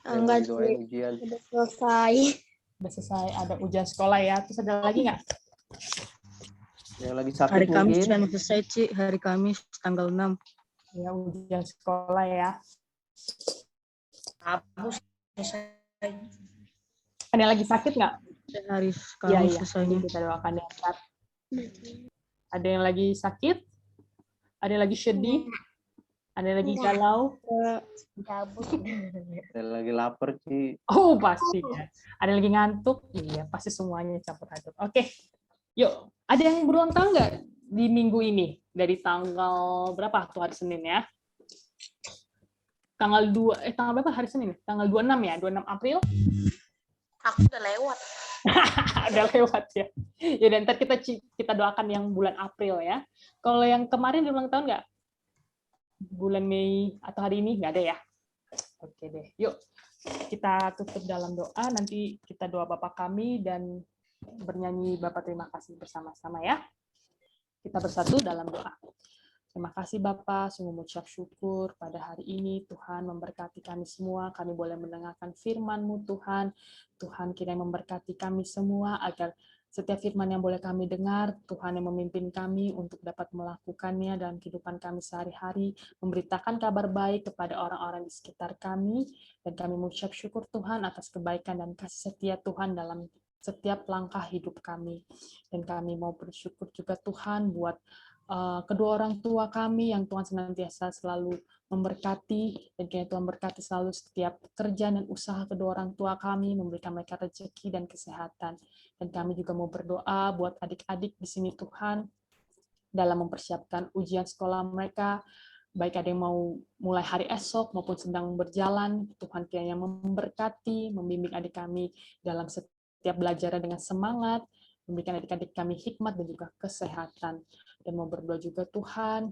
Enggak, ujian. Udah selesai. Udah selesai, ada ujian sekolah ya. Terus ada lagi nggak? Yang lagi sakit Hari Kamis mungkin. yang selesai, Ci. Hari Kamis tanggal 6. Ya, ujian sekolah ya. Kamu selesai. Ada yang lagi sakit nggak? Hari Iya, Kamis selesainya. Kita doakan ya. Ada yang lagi sakit? Ada yang lagi sedih? Ada yang lagi galau? Ada yang lagi lapar, Ci. Oh, pasti ya. Ada yang lagi ngantuk? Iya, pasti semuanya campur aduk. Oke, yuk. Ada yang berulang tahun nggak di minggu ini? Dari tanggal berapa tuh hari Senin ya? Tanggal berapa hari Senin? Tanggal 26 ya? 26 April? Aku udah lewat. Udah lewat ya. Ya dan ntar kita doakan yang bulan April ya. Kalau yang kemarin ulang tahun nggak? Bulan Mei atau hari ini nggak ada ya? Oke deh. Yuk kita tutup dalam doa. Nanti kita doa Bapa kami dan bernyanyi Bapa terima kasih bersama-sama ya. Kita bersatu dalam doa. Terima kasih Bapak, sungguh mengucap syukur pada hari ini Tuhan memberkati kami semua, kami boleh mendengarkan firman-Mu Tuhan. Tuhan kiranya memberkati kami semua agar setiap firman yang boleh kami dengar, Tuhan yang memimpin kami untuk dapat melakukannya dalam kehidupan kami sehari-hari, memberitakan kabar baik kepada orang-orang di sekitar kami, dan kami mengucap syukur Tuhan atas kebaikan dan kasih setia Tuhan dalam setiap langkah hidup kami. Dan kami mau bersyukur juga Tuhan buat kedua orang tua kami yang Tuhan senantiasa selalu memberkati, dan kiranya Tuhan berkati selalu setiap pekerjaan dan usaha kedua orang tua kami, memberikan mereka rezeki dan kesehatan. Dan kami juga mau berdoa buat adik-adik di sini Tuhan, dalam mempersiapkan ujian sekolah mereka, baik ada yang mau mulai hari esok maupun sedang berjalan, Tuhan kiranya memberkati, membimbing adik kami dalam setiap belajar dengan semangat, memberikan adik-adik kami hikmat dan juga kesehatan. Dan mau berdoa juga Tuhan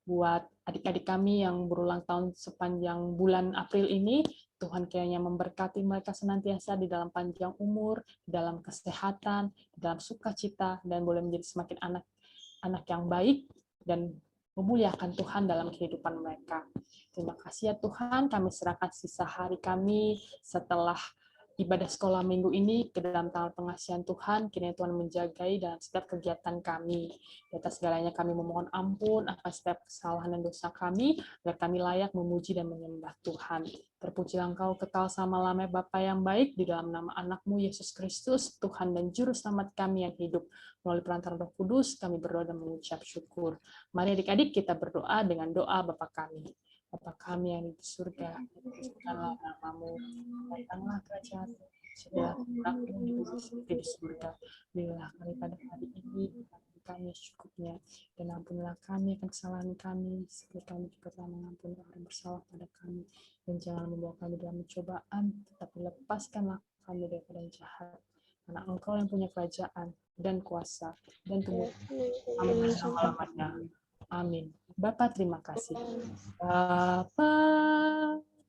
buat adik-adik kami yang berulang tahun sepanjang bulan April ini, Tuhan kiranya memberkati mereka senantiasa di dalam panjang umur, di dalam kesehatan, di dalam sukacita, dan boleh menjadi semakin anak yang baik dan memuliakan Tuhan dalam kehidupan mereka. Terima kasih ya Tuhan, kami serahkan sisa hari kami setelah ibadah sekolah minggu ini ke dalam tangan pengasihan Tuhan, kiranya Tuhan menjagai dalam setiap kegiatan kami. Di atas segalanya kami memohon ampun akan setiap kesalahan dan dosa kami, agar kami layak memuji dan menyembah Tuhan. Terpujilah Engkau kekal selama-lamanya Bapa yang baik, di dalam nama anak-Mu Yesus Kristus, Tuhan dan Juru Selamat kami yang hidup. Melalui perantaraan Roh Kudus, kami berdoa dan mengucap syukur. Mari adik-adik kita berdoa dengan doa Bapa kami. Bapa kami yang di surga, dikuduskanlah nama-Mu, datanglah kerajaan-Mu, segala kehendakmu di bumi seperti di surga. Berilah kami pada hari ini kami secukupnya, dan ampunilah kami akan kesalahan kami, seperti kami juga telah mengampuni orang bersalah pada kami, dan jangan membawa kami dalam pencobaan, tetapi lepaskanlah kami daripada yang jahat. Karena Engkau yang punya kerajaan dan kuasa dan kemuliaan selama-lamanya. Amin. Bapa terima kasih. Bapa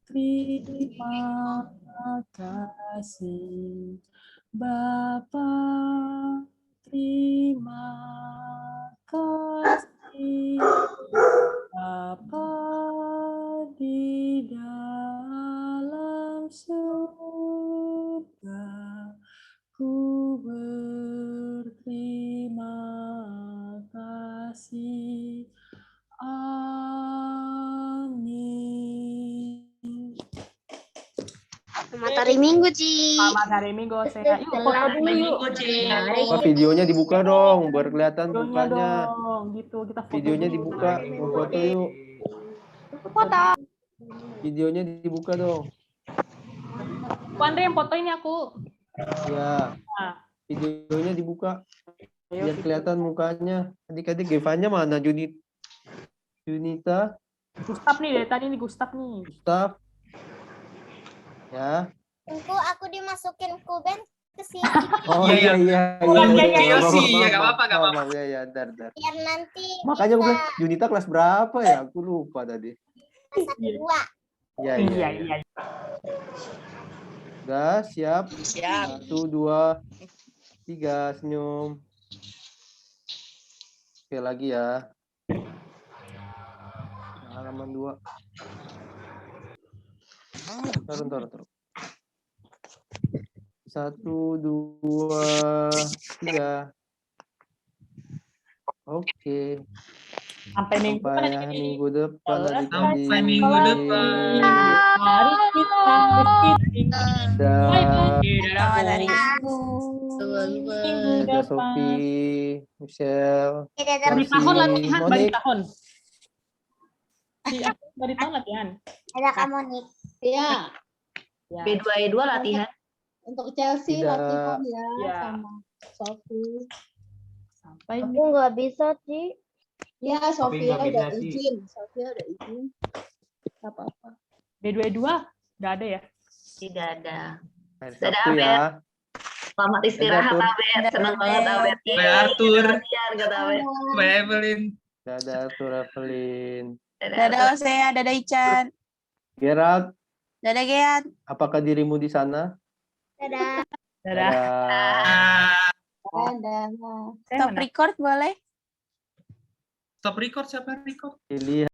terima kasih. Bapa terima kasih. Bapa di dalam surga, ku berterima kasih. Amin. Selamat hari Minggu, Ci. Selamat hari Minggu, saya. Yuk, foto dulu yuk. Wah, videonya dibuka dong, biar kelihatan Videonya mukanya. dong, gitu. Kita foto Videonya dulu. dibuka, mau foto yuk. Foto. Videonya dibuka dong. Bu Andre yang foto ini aku. Ya, Nah, videonya dibuka, ayo biar kelihatan mukanya. Adik-adik Gevanya mana? Junita, Gustaf nih, dari tadi nih Gustaf nih. Gustaf. Ya. Aku dimasukin kuben ke sini. Oh Iya, iya. Chelsea, ya nggak apa-apa, nggak apa-apa. Ya, ntar. Biar nanti Makanya gue bilang, Junita kelas berapa ya? Aku lupa tadi. dua. Iya. Udah, siap. Siap. 1, 2, 3, senyum. Oke, lagi ya. Halaman 2. Bentar. 1, 2, 3. Oke. Sampai minggu depan. Sampai minggu depan. Mari kita Selamat hari Minggu. minggu Dadah depan. Sophie, Michelle, Dari tahun latihan, dari Monik. tahun. Iya, dari tahun latihan. Ada kamu nih. Iya, Ya. B2E2 latihan. untuk Chelsea Tidak. latihan ya, Iya. sama Sophie. Sampai Aku nggak bisa, Ci. Ya, Sophie Sophia nggak udah bisa, Ci. izin. Sophia udah izin. Gak apa-apa. B22 nggak ada ya? Tidak ada. Hari Dadah, Sabtu ya. Selamat istirahat, Tur. Abed. Senang banget, Abed. Bye, Arthur. Latihan, kata Abed. Bye, Evelyn. Dadah Arthur, Evelyn. Dadah, Osea, dadah Ican. Gerald, Dadah Gean. apakah dirimu di sana? Dadah. Dadah. Dadah. Dadah. Stop record boleh? Stop record, siapa record? Dilihat.